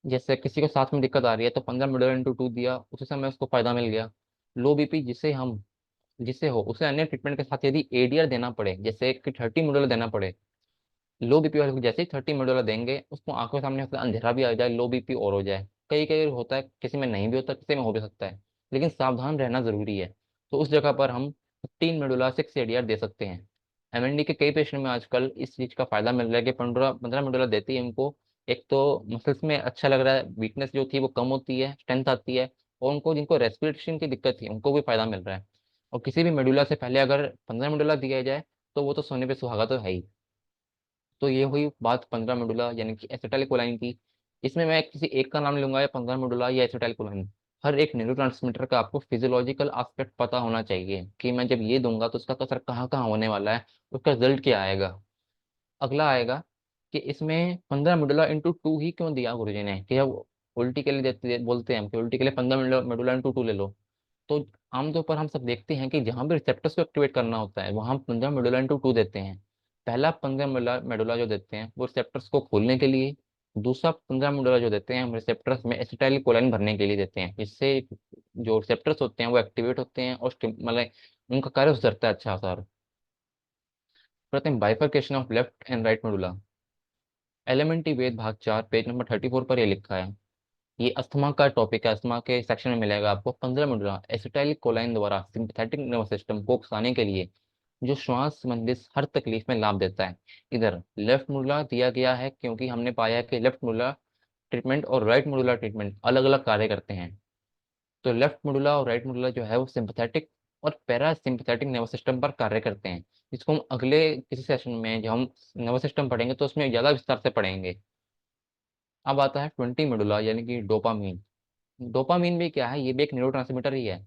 जैसे किसी को सांस में दिक्कत आ रही है तो 15 मेडुला × 2 दिया, उसी समय उसको फायदा मिल गया। लो बीपी जिसे हो उसे अन्य ट्रीटमेंट के साथ यदि ADR देना पड़े, जैसे कि 30 मेडुला देना पड़े, लो बीपी वाले को जैसे ही 30 मेडुला देंगे उसको आंखों के सामने अंधेरा भी आ जाए, लो बीपी और हो जाए, कई कई होता है, किसी में नहीं भी होता, किसी में हो भी सकता है, लेकिन सावधान रहना जरूरी है। तो उस जगह पर हम 15 मेडुला 6 ADR दे सकते हैं। MND के कई पेशेंट में आजकल इस चीज का फायदा मिल रहा है कि 15 मेडुला देती है उनको। एक तो मसल्स में अच्छा लग रहा है, वीकनेस जो थी वो कम होती है, स्ट्रेंथ आती है, और उनको जिनको रेस्पिरेशन की दिक्कत थी उनको भी फायदा मिल रहा है। और किसी भी मेडुला से पहले अगर 15 मेडुला दिया जाए तो वो तो सोने पे सुहागा तो है ही। तो ये हुई बात 15 मेडुला यानी कि एसिटाइलकोलाइन की। इसमें मैं किसी एक का नाम लूंगा, या 15 मेडुला या एसिटाइलकोलाइन। हर एक न्यूरोट्रांसमीटर का आपको फिजियोलॉजिकल एस्पेक्ट पता होना चाहिए कि मैं जब ये दूंगा तो उसका असर कहाँ कहाँ होने वाला है, उसका रिजल्ट क्या आएगा। अगला आएगा कि इसमें 15 मेडुला इंटू 2 ही क्यों दिया गुरुजी ने, कि जब उल्टी के लिए बोलते हैं हम कि उल्टी के लिए 15 मेडुला इंटू 2 ले लो। तो आमतौर पर हम सब देखते हैं कि जहां भी रिसेप्टर्स को एक्टिवेट करना होता है वहां हम 15 मेडुला इंटू 2 देते हैं। पहला 15 मेडुला मेडुला जो देते हैं वो रिसेप्टर्स को खोलने के लिए। दूसरा 15 मेडुला जो देते हैं हम रिसेप्टर्स में एसिटाइल कोलाइन भरने के लिए देते हैं, जिससे जो रिसेप्टर्स होते हैं वो एक्टिवेट होते हैं और मतलब उनका कार्य सुधरता है अच्छा सर। प्रथम bifurcation of left and right medulla. Elementary Ved भाग 4 पेज नंबर 34 पर ये लिखा है। ये अस्थमा का टॉपिक है, अस्थमा के सेक्शन में मिलेगा आपको। 15 मेडुला एसिटाइल कोलाइन द्वारा सिंपैथेटिक नर्वस सिस्टम को उकसाने के लिए जो श्वास संबंधित हर तकलीफ में लाभ देता है। इधर लेफ्ट मेडुला दिया गया है क्योंकि हमने पाया है कि लेफ्ट मेडुला ट्रीटमेंट और राइट मेडुला ट्रीटमेंट अलग अलग कार्य करते हैं। तो लेफ्ट मेडुला और राइट मेडुला जो है वो सिंपैथेटिक और पैरा सिंपैथेटिक नर्वस सिस्टम पर कार्य करते हैं, जिसको हम अगले किसी सेशन में जब हम नर्वस सिस्टम पढ़ेंगे तो उसमें ज्यादा विस्तार से पढ़ेंगे। अब आता है 20 मेडुला यानी कि डोपामीन। डोपामीन भी क्या है, ये भी एक न्यूरोट्रांसमीटर ही है।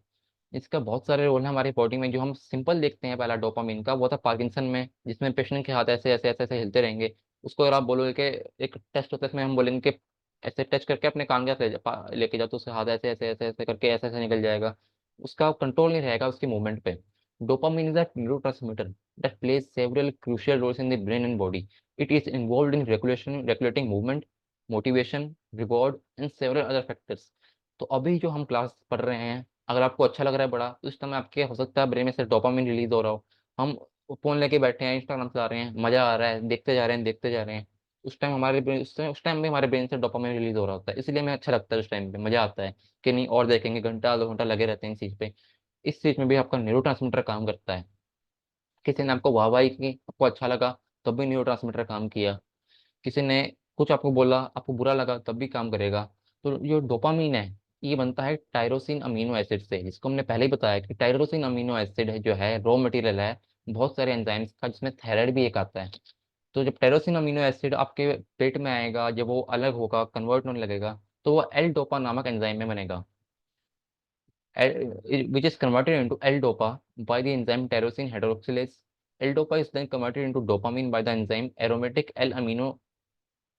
इसका बहुत सारे रोल है हमारी बॉडी में। जो हम सिंपल देखते हैं पहला डोपामीन का, वो था पार्किंसन में, जिसमें पेशेंट के हाथ ऐसे ऐसे ऐसे ऐसे हिलते रहेंगे। उसको अगर आप बोलोगे कि एक टेस्ट होता है इसमें हम बोलेंगे कि ऐसे टच करके अपने कान के साथ लेके जाओ, तो उसके हाथ ऐसे ऐसे ऐसे ऐसे करके ऐसे ऐसे निकल जाएगा। उसका कंट्रोल नहीं रहेगा उसकी मूवमेंट पे। Dopamine is a neurotransmitter that plays several crucial roles in the brain and body. It is involved in regulating movement, motivation, reward, and several other factors. तो अभी जो हम क्लास पढ़ रहे हैं, अगर आपको अच्छा लग रहा है बड़ा, तो इस समय आपके हो सकता है ब्रेन में से डोपामिन रिलीज हो रहा हो। हम फोन लेके बैठे हैं, इंस्टाग्राम चला रहे हैं, मजा आ रहा है, देखते जा रहे हैं देखते जा रहे हैं। उस टाइम हमारे ब्रेन उस टाइम भी हमारे ब्रेन से डोपामिन रिलीज हो रहा होता है, इसलिए हमें अच्छा लगता है, उस टाइम पे मजा आता है कि नहीं और देखेंगे, घंटा 2 घंटा लगे रहते हैं इस चीज पे। इस चीज में भी आपका न्यूरोट्रांसमीटर काम करता है। किसी ने आपको वाहवाही की, आपको अच्छा लगा, तब भी न्यूरोट्रांसमीटर काम किया। किसी ने कुछ आपको बोला, आपको बुरा लगा, तब भी काम करेगा। तो जो डोपामीन है ये बनता है टायरोसिन अमीनो एसिड से, जिसको हमने पहले ही बताया कि टायरोसिन अमीनो एसिड है जो है रॉ मटेरियल है बहुत सारे एंजाइम्स का, जिसमें थायराइड भी एक आता है। तो जब टायरोसिन अमीनो एसिड आपके पेट में आएगा, जब वो अलग होगा, कन्वर्ट होने लगेगा, तो वो एल डोपा नामक एंजाइम में बनेगा, which is converted into L-DOPA by the enzyme tyrosine hydroxylase. L-DOPA is then converted into dopamine by the enzyme aromatic L-amino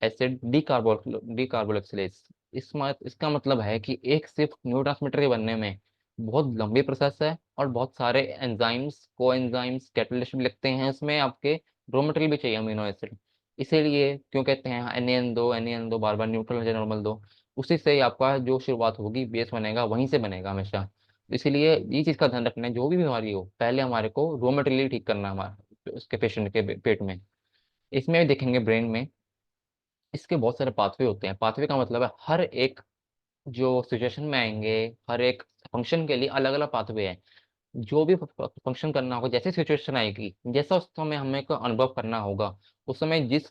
acid decarboxylase. इसका मतलब है कि एक सिर्फ न्यूरोट्रांसमीटर के बनने में बहुत लंबी प्रोसेस है, और बहुत सारे एंजाइम्स, को एंजाइम्स, कैटलिस्ट भी लगते हैं इसमें, आपके रॉ मटेरियल भी चाहिए अमीनो एसिड। इसीलिए क्यों कहते हैं NaN2 बार बार न्यूट्रल नॉर्मल दो, उसी से ही आपका जो शुरुआत होगी बेस बनेगा, वहीं से बनेगा हमेशा। इसीलिए ये चीज का ध्यान रखना है, जो भी बीमारी हो पहले हमारे को रॉ मटेरियल ठीक करना है हमारे उसके पेशेंट के पेट में। इसमें भी देखेंगे ब्रेन में इसके बहुत सारे पाथवे होते हैं। पाथवे का मतलब है हर एक जो सिचुएशन में आएंगे, हर एक फंक्शन के लिए अलग अलग पाथवे है। जो भी फंक्शन करना होगा, जैसे सिचुएशन आएगी, जैसा उस समय हमें को अनुभव करना होगा, उस समय जिस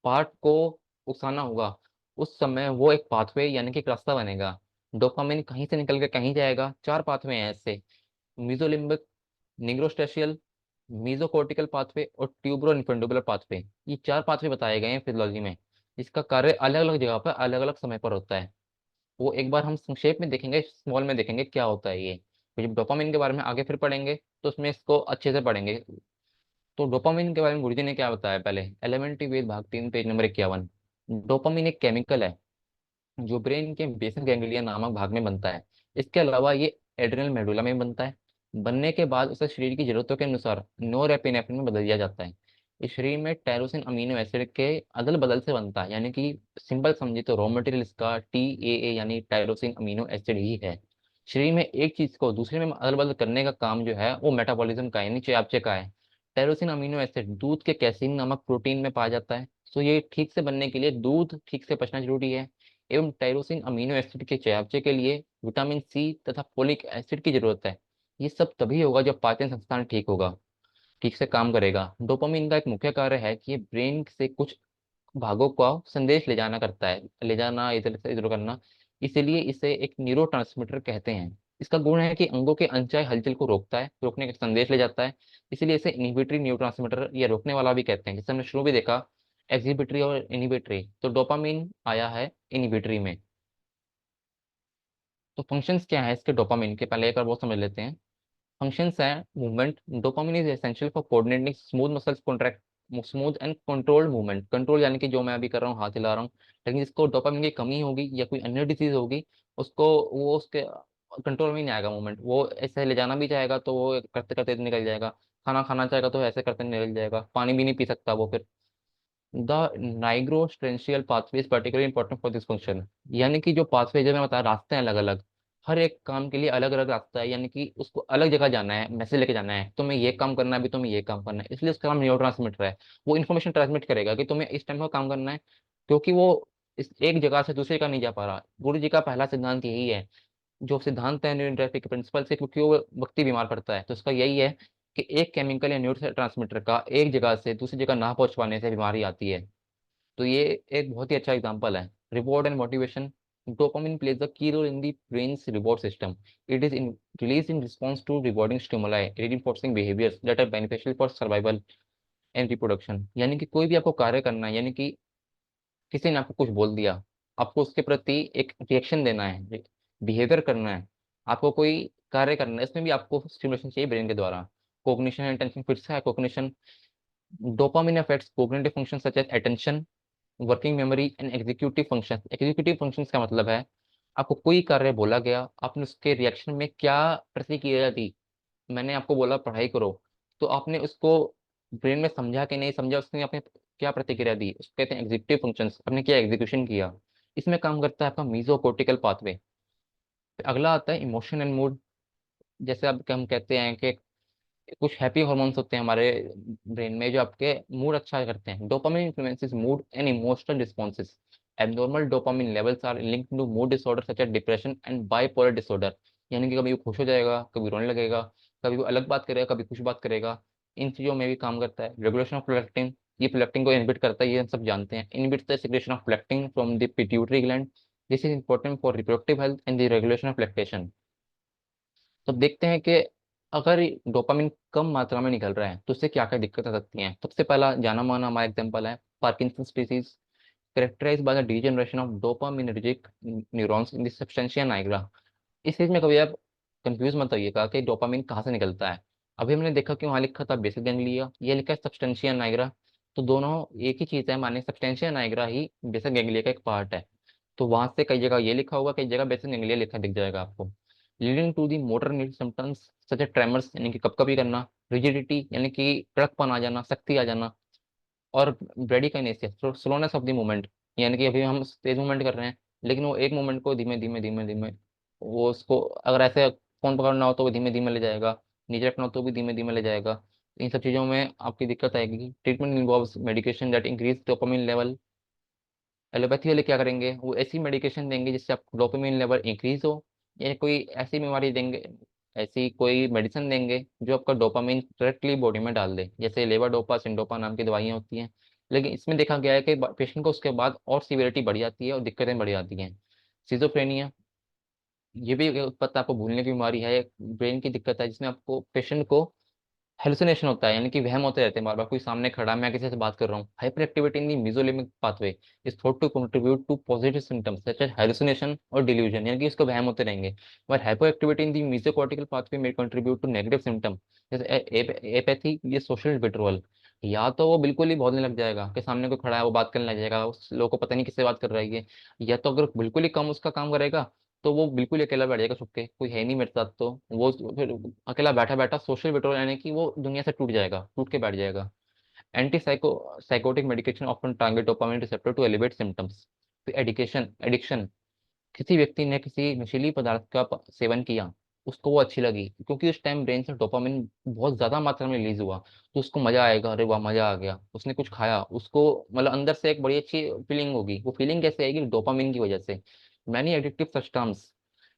पार्ट को उकसाना होगा, उस समय वो एक पाथवे यानी कि एक रास्ता बनेगा। डोपामिन कहीं से निकल के कहीं जाएगा। 4 पाथवे हैं ऐसे: मीजोलिम्बिक, निग्रोस्टेशियल, मीजोकॉर्टिकल पाथवे और ट्यूबरो इन्फेंडिबुलर पाथवे। ये 4 पाथवे बताए गए हैं फिजियोलॉजी में। इसका कार्य अलग अलग जगह पर अलग अलग समय पर होता है। वो एक बार हम संक्षेप में देखेंगे, स्मॉल में देखेंगे क्या होता है ये। तो जब डोपामिन के बारे में आगे फिर पढ़ेंगे तो उसमें इसको अच्छे से पढ़ेंगे। तो डोपामिन के बारे में गुरुजी ने क्या बताया, पहले एलिमेंट्री वेद भाग 3 पेज नंबर 51। डोपामिन एक केमिकल है जो ब्रेन के बेसल गैंग्लिया नामक भाग में बनता है। इसके अलावा ये एड्रिनल मेडुला में बनता है। बनने के बाद उसे शरीर की जरूरतों के अनुसार नोरेपेनेफ्रिन में बदल दिया जाता है। इस शरीर में टायरोसिन अमीनो एसिड के अदल बदल से बनता है, यानी कि सिंपल समझे तो रॉ मटेरियल इसका TAA यानी टायरोसिन अमीनो एसिड ही है। शरीर में एक चीज को दूसरे में अदल बदल करने का काम जो है वो मेटाबॉलिज्म का है, यानी चयापचय का है। टायरोसिन अमीनो एसिड दूध के कैसीन नामक प्रोटीन में पाया जाता है। सो ये ठीक से बनने के लिए दूध ठीक से पचना जरूरी है। एवं टायरोसिन अमीनो एसिड के चयापचय के लिए विटामिन सी तथा फोलिक एसिड की जरूरत है। ये सब तभी होगा जब पाचन संस्थान ठीक होगा, ठीक से काम करेगा। डोपामिन का एक मुख्य कार्य है कि ये ब्रेन से कुछ भागों का संदेश ले जाना करता है, ले जाना, इधर से इधर करना। इसीलिए इसे एक न्यूरोट्रांसमीटर कहते हैं। इसका गुण है कि अंगों के अनचाहे हलचल को रोकता है, रोकने का संदेश ले जाता है। इसीलिए इसे इनहिबिटरी न्यूरोट्रांसमीटर या रोकने वाला भी कहते हैं। जैसे हमने शुरू में देखा एक्सिबिटरी और इनहिबिटरी, तो डोपामिन आया है इनहिबिटरी में। तो फंक्शंस क्या है इसके डोपामिन के, पहले एक बार वो समझ लेते हैं। फंक्शंस है movement. Dopamine is essential for coordinating smooth muscles contract, smooth and controlled movement. Control यानी कि जो मैं अभी कर रहा हूँ, हाथ हिला रहा हूँ, लेकिन जिसको डोपामिन की कमी होगी या कोई अन्य डिजीज होगी, उसको वो उसके कंट्रोल में ही नहीं आएगा मूवमेंट। वो ऐसे ले जाना भी चाहेगा तो वो करते करते निकल जाएगा, खाना खाना चाहेगा तो ऐसे करते निकल जाएगा, पानी भी नहीं पी सकता वो फिर। The nigrostriatal pathway is particularly important for this function. यानी कि जो पाथवे जो मैं बता, रास्ते हैं अलग अलग, हर एक काम के लिए अलग अलग रास्ता है, यानी कि उसको अलग जगह जाना है, मैसेज लेके जाना है, तुम्हें ये काम करना है, अभी तुम्हें ये काम करना है। इसलिए उसका नाम न्यूरो ट्रांसमीटर है। वो इन्फॉर्मेशन ट्रांसमिट करेगा कि तुम्हें इस टाइम का काम करना है, क्योंकि वो इस एक जगह से दूसरी जगह नहीं जा पा रहा। गुरु जी का पहला सिद्धांत यही है, जो सिद्धांत है न्यूरो ट्रैफिक प्रिंसिपल से, क्योंकि वो व्यक्ति बीमार पड़ता है, तो उसका यही है कि एक केमिकल या न्यूरो ट्रांसमीटर का एक जगह से दूसरी जगह ना पहुंच पाने से बीमारी आती है। तो ये एक बहुत ही अच्छा एग्जांपल है। Reward and motivation. Dopamine plays a key role in the brain's reward system. It is released in response to rewarding stimuli, reinforcing behaviors that are beneficial for survival and reproduction. यानी कि कोई भी आपको कार्य करना है, यानी कि किसी ने आपको कुछ बोल दिया, आपको उसके प्रति एक रिएक्शन देना है, बिहेवियर करना है, आपको कोई कार्य करना है, इसमें भी आपको स्टिमुलेशन चाहिए ब्रेन के द्वारा। कोग्निशन एंड अटेंशन, फिर से है cognition. Dopamine affects cognitive function such as attention, working memory and executive function. Executive functions का मतलब है आपको कोई कार्य बोला गया, आपने उसके रिएक्शन में क्या प्रतिक्रिया दी। मैंने आपको बोला पढ़ाई करो, तो आपने उसको ब्रेन में समझा कि नहीं समझा, उसने आपने क्या प्रतिक्रिया दी, उसको कहते हैं एग्जीक्यूटिव फंक्शंस। आपने क्या एग्जीक्यूशन किया। इसमें काम करता है आपका मीजोकोर्टिकल पाथवे। अगला आता है इमोशन एंड मूड। जैसे अब हम कहते हैं कि कुछ हैप्पी हॉर्मोन्स होते हैं हमारे ब्रेन में जो आपके मूड अच्छा करते हैं। Dopamine influences mood and emotional responses. Abnormal dopamine levels are linked to mood disorder such as depression and bipolar disorder. यानी कि कभी वो खुश हो जाएगा, कभी रोने लगेगा, कभी वो अलग बात करेगा, कभी कुछ बात करेगा। इन चीजों में भी काम करता है। रेगुलेशन ऑफ प्रोलेक्टिन, ये प्रोलेक्टिन को इनहिबिट करता है, ये हम सब जानते हैं। Inhibits the secretion of prolactin from the pituitary gland. This is important for reproductive health and the regulation of lactation. तो देखते हैं कि अगर डोपामिन कम मात्रा में निकल रहा है तो उससे क्या क्या दिक्कत आ सकती हैं। सबसे पहला जाना माना हमारा एग्जांपल है Parkinson disease, characterized by the degeneration of dopaminergic neurons in the substantia nigra. इस चीज में कभी आप कंफ्यूज मत होइएगा कि डोपामिन कहाँ से निकलता है। अभी हमने देखा कि वहाँ लिखा था बेसिक गैंग्लिया, ये लिखा है सब्सटेंशिया नाइग्रा। तो दोनों एक ही चीज है, माने सब्सटेंशिया नाइग्रा ही बेसिक गैंग्लिया का एक पार्ट है। तो वहां से कई जगह ये लिखा होगा, कई जगह बेसिक गैंग्लिया लिखा दिख जाएगा आपको। Leading to the motor neural symptoms such as tremors, यानी कि कपकपी करना, रिजिडिटी यानी कि कड़कपन आ जाना, सख्ती आ जाना, और ब्रेडिकाइनेसिया स्लोनेस ऑफ द मूवमेंट। यानी कि अभी हम तेज मूवमेंट कर रहे हैं, लेकिन वो एक मूवमेंट को धीमे धीमे धीमे धीमे, वो उसको अगर ऐसे फोन पकड़ना हो तो वो धीमे धीमे ले जाएगा, नीचे रखना हो तो भी धीमे धीमे ले जाएगा। इन सब चीजों में आपकी दिक्कत आएगी। Treatment involves medication that increase dopamine level. Allopathy वाले क्या करेंगे, वो ऐसी मेडिकेशन देंगे जिससे आपको डोपामिन लेवल इंक्रीज हो, या कोई ऐसी बीमारी देंगे, ऐसी कोई मेडिसिन देंगे जो आपका डोपामिन डायरेक्टली बॉडी में डाल दे। जैसे लेवाडोपा, सिंडोपा नाम की दवाइयाँ होती हैं। लेकिन इसमें देखा गया है कि पेशेंट को उसके बाद और सीवियरिटी बढ़ जाती है और दिक्कतें बढ़ जाती हैं। सिजोफ्रेनिया, ये भी एक पता आपको भूलने की बीमारी है, ब्रेन की दिक्कत है, जिसमें आपको पेशेंट को हेलुसिनेशन होता है, यानी कि वहम होते रहते हैं, बार बार कोई सामने खड़ा है, मैं किसी से बात कर रहा हूँ। Hyperactivity in the mesolimbic pathway is thought to contribute to positive symptoms such as hallucination और डिल्यूजन, यानी कि इसको वहम होते रहेंगे। But hyperactivity in the mesocortical pathway में कंट्रीब्यूट टू नेगेटिव सिम्टम जैसे एपैथी, ये सोशल विड्रॉल। या तो वो बिल्कुल ही भौंकने लग जाएगा कि सामने कोई खड़ा है, वो बात करने लग जाएगा, उस लोगों को पता नहीं किससे बात कर रहा है ये। या तो अगर बिल्कुल ही कम उसका काम करेगा तो वो बिल्कुल ही अकेला बैठ जाएगा छुप के, कोई है नहीं मेरे साथ, तो वो फिर अकेला बैठा बैठा सोशल विड्रॉल, यानी कि वो दुनिया से टूट जाएगा, टूट के बैठ जाएगा। Anti psychotic medication often target dopamine receptor to elevate symptoms. फिर एडिक्शन एडिक्शन, किसी व्यक्ति ने किसी नशीली पदार्थ का सेवन किया, उसको वो अच्छी लगी, क्योंकि उस टाइम ब्रेन से डोपामिन बहुत ज्यादा मात्रा में रिलीज हुआ, तो उसको मजा आएगा, अरे वाह मजा आ गया, उसने कुछ खाया, उसको मतलब अंदर से एक बड़ी अच्छी फीलिंग होगी। वो फीलिंग कैसे आएगी? डोपामिन की वजह से। Many addictive substance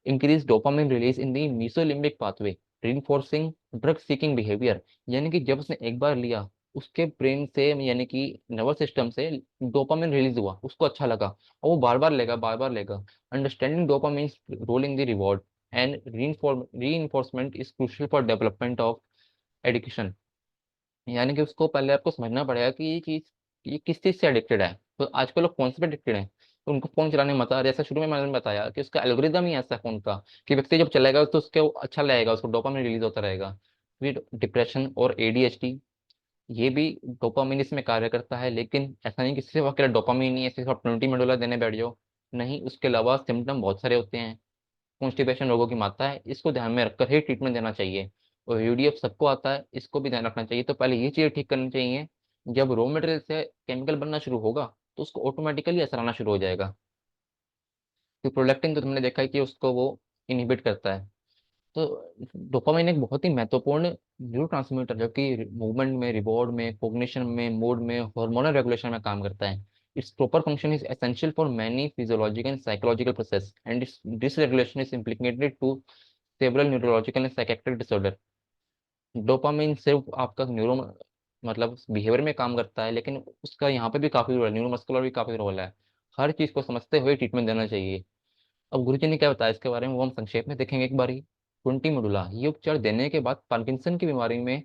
increase dopamine release in the mesolimbic pathway, reinforcing drug seeking behaviour. यानी कि जब उसने एक बार लिया, उसके ब्रेन से यानी कि नर्वस सिस्टम से डोपामिन रिलीज हुआ, उसको अच्छा लगा, और वो बार बार लेगा, बार बार लेगा। Understanding dopamine role in the reward and reinforcement is crucial for development of addiction. यानी कि उसको पहले आपको समझना पड़ेगा कि ये चीज, ये किस चीज से एडिक्टेड है। तो आजकल लोग फोन से एडिक्टेड हैं, तो उनको फोन चलाने में मजा आ रहा है। जैसा शुरू में मैंने बताया कि उसका एल्गोरिदम ही ऐसा है फोन का, कि व्यक्ति जब चलाएगा तो उसके अच्छा लगेगा, उसको डोपामिन रिलीज होता रहेगा। फिर डिप्रेशन और एडीएचडी, ये भी डोपामिन इसमें कार्य करता है। लेकिन ऐसा नहीं कि सिर्फ अकेला डोपामिन ही है, सिर्फ आप 20 मिनट देने बैठ जाओ, नहीं, उसके अलावा सिम्टम बहुत सारे होते हैं। कॉन्स्टिपेशन रोगों की मात्रा है, इसको ध्यान में रखकर ही ट्रीटमेंट देना चाहिए। और यूडीएफ सबको आता है, इसको भी ध्यान रखना चाहिए। तो पहले ये चीज़ ठीक करनी चाहिए। जब रॉ मटेरियल से केमिकल बनना शुरू होगा, तो उसको ऑटोमेटिकली असर आना शुरू हो जाएगा। तो प्रोलेक्टिन तो तुमने देखा है कि उसको वो इनहिबिट करता है। तो डोपामाइन एक बहुत ही महत्वपूर्ण न्यूरोट्रांसमीटर, जो कि मूवमेंट में, रिवॉर्ड में, कोग्निशन में, मूड में, हार्मोनल रेगुलेशन में काम करता है। Its proper function is essential for many physiological and psychological process, and its dysregulation is implicated to several neurological and psychiatric disorder. Dopamine सिर्फ आपका न्यूरो मतलब बिहेवियर में काम करता है, लेकिन उसका यहाँ पे भी काफी रोल है, न्यूरोमस्कुलर भी काफी रोल है। हर चीज को समझते हुए ट्रीटमेंट देना चाहिए। अब गुरुजी ने क्या बताया इसके बारे में, वो हम संक्षेप में देखेंगे एक बारी। 20 मोडुला ये उपचार देने के बाद पार्किंसन की बीमारी में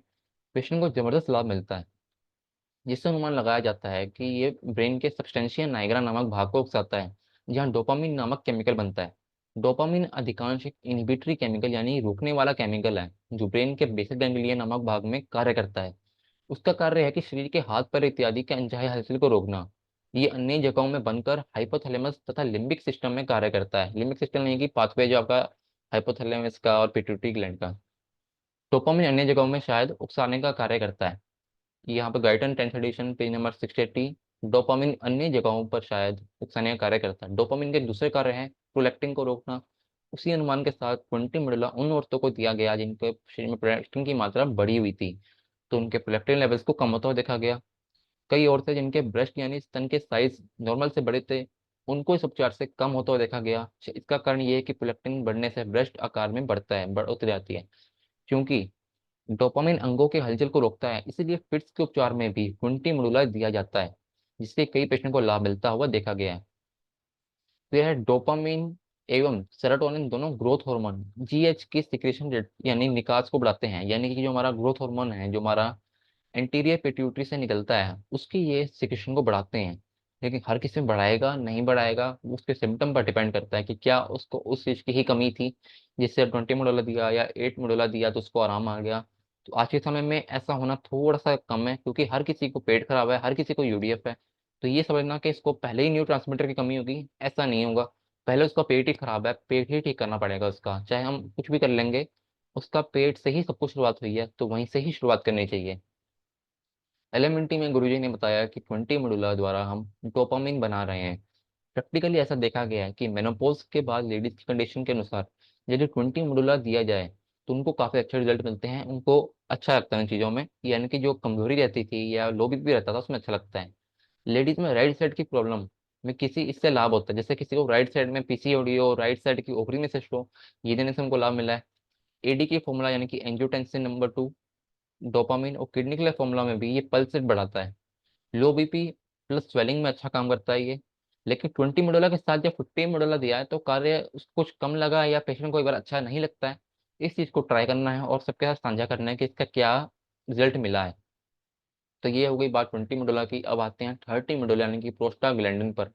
पेशेंट को जबरदस्त लाभ मिलता है, जिससे अनुमान लगाया जाता है कि ये ब्रेन के सबस्टेंशिया नाइग्रा नामक भाग को उकसाता है, जहाँ डोपामिन नामक केमिकल बनता है। डोपामिन अधिकांश एक इनहिबिटरी केमिकल यानी रोकने वाला केमिकल है, जो ब्रेन के बेसिक गैंग्लिया नामक भाग में कार्य करता है। उसका कार्य है कि शरीर के हाथ पैर इत्यादि के अनचाहे हलचल को रोकना। ये अन्य जगहों में बनकर हाइपोथैलेमस तथा लिम्बिक सिस्टम में कार्य करता है। लिम्बिक सिस्टम यानी कि पाथवे जो आपका हाइपोथैलेमस का और पिट्यूटरी ग्लैंड का। डोपामिन अन्य जगहों में शायद उकसाने का कार्य करता है। यहाँ पे Guyton 10th edition page number 680। Dopamine अन्य जगहों पर शायद उकसाने का कार्य करता है। डोपामिन के दूसरे कार्य हैं प्रोलेक्टिन को रोकना। उसी अनुमान के साथ 20 मिडुला उन औरतों को दिया गया जिनके शरीर में प्रोलेक्टिन की मात्रा बढ़ी हुई थी, तो उनके प्रोलेक्टिन लेवल्स को कम होता हुआ देखा गया। कई औरतें जिनके ब्रेस्ट यानी स्तन के साइज नॉर्मल से बड़े थे, उनको इस उपचार से कम होता हुआ देखा गया। इसका कारण ये है कि प्रोलेक्टिन बढ़ने से ब्रेस्ट आकार में बढ़ता है, बढ़ोतरी आती है। क्योंकि डोपामिन अंगों के हलचल को रोकता है, इसीलिए फिट्स के उपचार में भी 20 मोडुला दिया जाता है, जिससे कई पेशेंट को लाभ मिलता हुआ देखा गया है। तो यह डोपामिन एवं सेरोटोनिन दोनों ग्रोथ हार्मोन जीएच की सिक्रेशन रेट यानी निकास को बढ़ाते हैं। यानी कि जो हमारा ग्रोथ हार्मोन है, जो हमारा एंटीरियर पिट्यूटरी से निकलता है, उसकी ये सिक्रेशन को बढ़ाते हैं। लेकिन हर किसी में बढ़ाएगा नहीं बढ़ाएगा, वो उसके सिम्टम पर डिपेंड करता है कि क्या उसको उस चीज की ही कमी थी, जिससे 20 मोडुला दिया या 8 मोडुला दिया तो उसको आराम आ गया। तो आज के समय में ऐसा होना थोड़ा सा कम है, क्योंकि हर किसी को पेट खराब है, हर किसी को यूडीएफ है। तो ये समझना कि इसको पहले ही न्यू ट्रांसमीटर की कमी होगी, ऐसा नहीं होगा। पहले उसका पेट ही खराब है, पेट ही ठीक करना पड़ेगा उसका, चाहे हम कुछ भी कर लेंगे। उसका पेट से ही सब कुछ शुरुआत हुई है, तो वहीं से ही शुरुआत करनी चाहिए। एलिमेंट्री में गुरुजी ने बताया कि 20 मोडुला द्वारा हम डोपामिन बना रहे हैं। प्रैक्टिकली ऐसा देखा गया है कि मेनोपॉज के बाद लेडीज की कंडीशन के अनुसार यदि 20 मोडुला दिया जाए, तो उनको काफी अच्छे रिजल्ट मिलते हैं, उनको अच्छा लगता है इन चीजों में। यानी कि जो कमजोरी रहती थी या लो बीपी रहता था, उसमें अच्छा लगता है। लेडीज में राइट साइड की प्रॉब्लम में किसी इससे लाभ होता है, जैसे किसी को राइट साइड में पीसीओडी हो, राइट साइड की ओवरी में सिस्ट हो, ये देने से उनको लाभ मिला है। एडी की फॉर्मूला यानी कि एंजियोटेंसिन नंबर 2, डोपामिन और किडनी के लिए फॉर्मूला में भी ये पल्स रेट बढ़ाता है। लो बीपी प्लस स्वेलिंग में अच्छा काम करता है ये। लेकिन 20 मोडुला के साथ जब 15 मोडुला दिया है, तो कार्य उसको कुछ कम लगा या पेशेंट को एक बार अच्छा नहीं लगता है, इस चीज को ट्राई करना है और सबके साथ साझा करना है कि इसका क्या रिजल्ट मिला है। तो ये हो गई बात 20 मोडुला की। अब आते हैं 30 मोडुला यानी कि प्रोस्टाग्लैंडिन पर।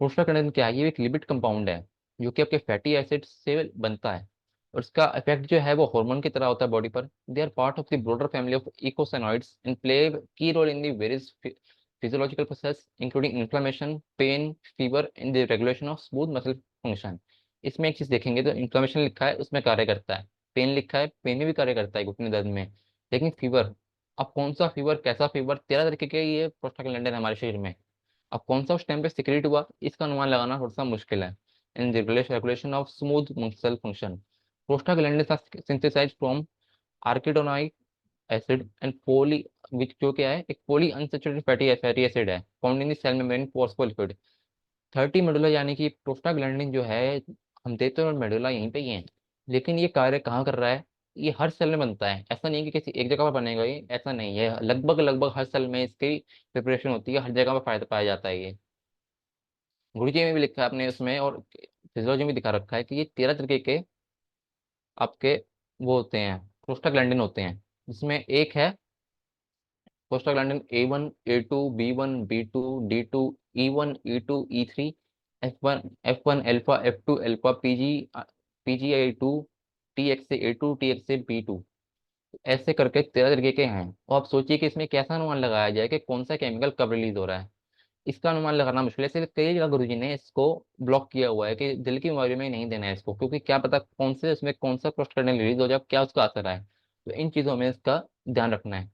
प्रोस्टाग्लैंडिन क्या है? ये एक लिपिड कंपाउंड है, जो कि आपके फैटी एसिड से बनता है, और इसका इफेक्ट जो है वो हार्मोन की तरह होता है बॉडी पर। They are part of the broader family of eicosanoids and play key role in the various physiological process including inflammation, pain, fever in the regulation of smooth muscle function. इसमें एक चीज देखेंगे तो इन्फ्लेमेशन लिखा है, उसमें कार्य करता है। पेन लिखा है, पेन में भी कार्य करता है घुटने दर्द में। लेकिन फीवर, अब कौन सा फीवर, कैसा फीवर, 13 तरीके के ये प्रोस्टाग्लैंडिन है हमारे शरीर में। अब कौन सा उस टाइम पे सिक्रेट हुआ, इसका अनुमान लगाना थोड़ा सा मुश्किल है। In regulation of smooth muscle function, prostaglandins are synthesized from arachidonic acid and poly, which जो क्या है, एक पोली अनसैचुरेटेड फैटी एसिड है, found in the cell membrane phospholipid. 30 medulla, यानी कि प्रोस्टाग्लैंडिन जो है, हम देते हैं मेडुला यहीं पे ही है, लेकिन ये कार्य कहाँ कर रहा है? ये हर सेल में बनता है। ऐसा नहीं है कि किसी एक जगह पर बनेगा, ये ऐसा नहीं है, लगभग लगभग हर सेल में इसकी प्रिपरेशन होती है, हर जगह पर फायदा पाया जाता है ये। गुरु जी में भी लिखा है आपने उसमें, और फिजियोलॉजी में दिखा रखा है कि ये 13 तरीके के आपके वो होते हैं, प्रोस्टाग्लैंडिन होते हैं, जिसमें एक है prostaglandin A1 A2 B1 B2 D2 E1 E2 E3 F1 alpha F2 alpha PGA2 TXA A2 TXA B2, ऐसे करके 13 तरीके के हैं। और आप सोचिए कि इसमें कैसा अनुमान लगाया जाए कि कौन सा केमिकल कब रिलीज हो रहा है। इसका अनुमान लगाना मुश्किल है, इसलिए कई जगह गुरुजी ने इसको ब्लॉक किया हुआ है कि दिल की बीमारी में नहीं देना है इसको, क्योंकि क्या पता कौन से उसमें कौन सा प्रोस्टाग्लैंडिन रिलीज हो जाए, क्या उसका असर है। तो इन चीजों में इसका ध्यान रखना है।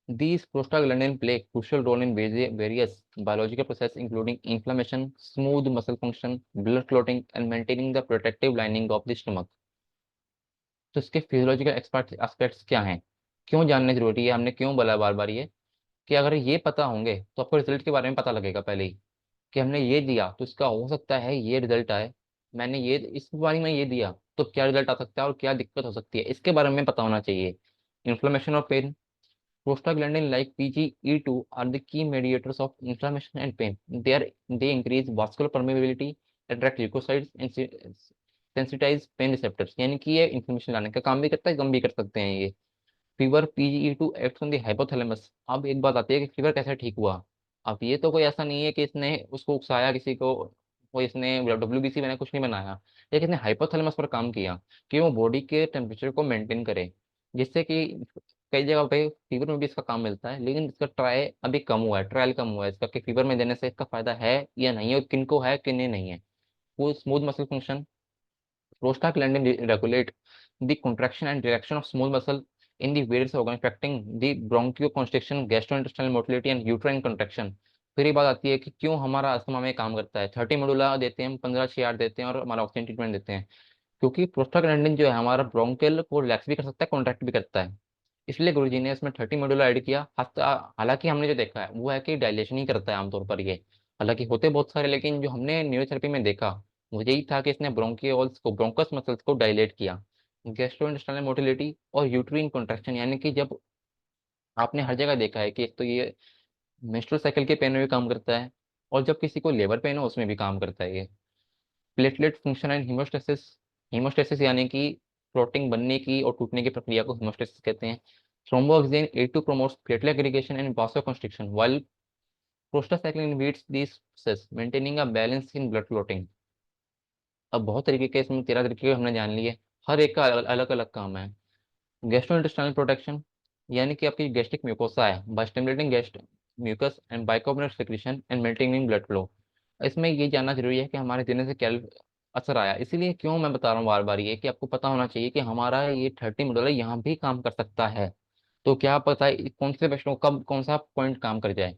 These prostaglandin play a crucial role in various biological processes, including inflammation, smooth muscle function, blood clotting, and maintaining the protective lining of the stomach. तो इसके फिजियोलॉजिकल एक्सपर्ट एस्पेक्ट्स क्या हैं, क्यों जानने जरूरी है, हमने क्यों बोला बार बार ये, कि अगर ये पता होंगे तो आपको रिजल्ट के बारे में पता लगेगा पहले ही, कि हमने ये दिया तो इसका हो सकता है ये रिजल्ट आए, मैंने ये इस बीमारी में ये दिया तो क्या रिजल्ट आ सकता है और क्या दिक्कत हो सकती है, इसके बारे में पता होना चाहिए। इन्फ्लेमेशन और pen, prostaglandin like PGE2 are the key mediators of inflammation and pain. They increase vascular permeability, attract leukocytes, and sensitize pain receptors. यानी कि ये इन्फ्लेमेशन लाने का काम भी करता है, कम भी कर सकते हैं ये। Fever PGE2 act on the hypothalamus. अब एक बात आती है कि फीवर कैसे ठीक हुआ। अब ये तो कोई ऐसा नहीं है कि इसने उसको उकसाया किसी को, वो इसने WBC बना, कुछ नहीं बनाया, लेकिन इसने हाइपोथैलेमस पर काम किया कि वो बॉडी के टेम्परेचर को मेंटेन करे, जिससे कि कई जगह पे फीवर में भी इसका काम मिलता है, लेकिन इसका ट्रायल कम हुआ है इसका, कि फीवर में देने से इसका फायदा है या नहीं है, और किन को है किन नहीं है। वो smooth muscle function, prostaglandin regulate the contraction and relaxation of small muscle in the various organs, affecting the bronchoconstriction, gastrointestinal motility and uterine contraction. फिर ये बात आती है कि क्यों हमारा अस्थमा में काम करता है। 30 मेडुला देते हैं हम, 15 CR देते हैं और हमारा ऑक्सीजन ट्रीटमेंट देते हैं, क्योंकि प्रोस्टाग्लैंडिन जो है हमारा ब्रोंकियल को रिलैक्स भी कर सकता है, कॉन्ट्रैक्ट भी करता है। इसलिए गुरुजी ने इसमें 30 मॉड्यूल ऐड किया। हालांकि हमने जो देखा है वो है कि डायलेशन ही करता है आमतौर पर ये, हालांकि होते बहुत सारे, लेकिन जो हमने न्यूरोथेरेपी में देखा वो यही था कि इसने ब्रोंकियोल्स को, ब्रोंकस मसल्स को डायलेट किया। गैस्ट्रोइंटेस्टाइनल मोटिलिटी और यूट्रीन कॉन्ट्रैक्शन, यानी कि जब आपने हर जगह देखा है कि एक तो ये मेंस्ट्रुअल साइकिल के पेन में भी काम करता है, और जब किसी को लेबर पेन हो उसमें भी काम करता है ये। Platelet function and haemostasis, haemostasis यानी कि प्रोटीन बनने की और टूटने की प्रक्रिया को हीमोस्टेसिस कहते हैं। थ्रोम्बोऑक्सीजन A2 promotes platelet aggregation and vasoconstriction, while prostacyclin inhibits these processes, maintaining a balance in blood clotting. अब बहुत तरीके के इसमें 13 तरीके हमने जान लिए, हर एक का अलग अलग काम है। गैस्ट्रोइंटेस्टाइनल प्रोटेक्शन, यानी कि आपकी गैस्ट्रिक म्यूकोसा है, by stimulating gastric mucus and bicarbonate secretion and maintaining blood flow. इसमें ये जानना जरूरी है कि हमारे देने से क्या असर आया, इसीलिए क्यों मैं बता रहा हूँ बार बार ये, कि आपको पता होना चाहिए कि हमारा ये 30 मॉडल यहाँ भी काम कर सकता है। तो क्या पता है कौन से पेशेंट को कब कौन सा पॉइंट काम कर जाए।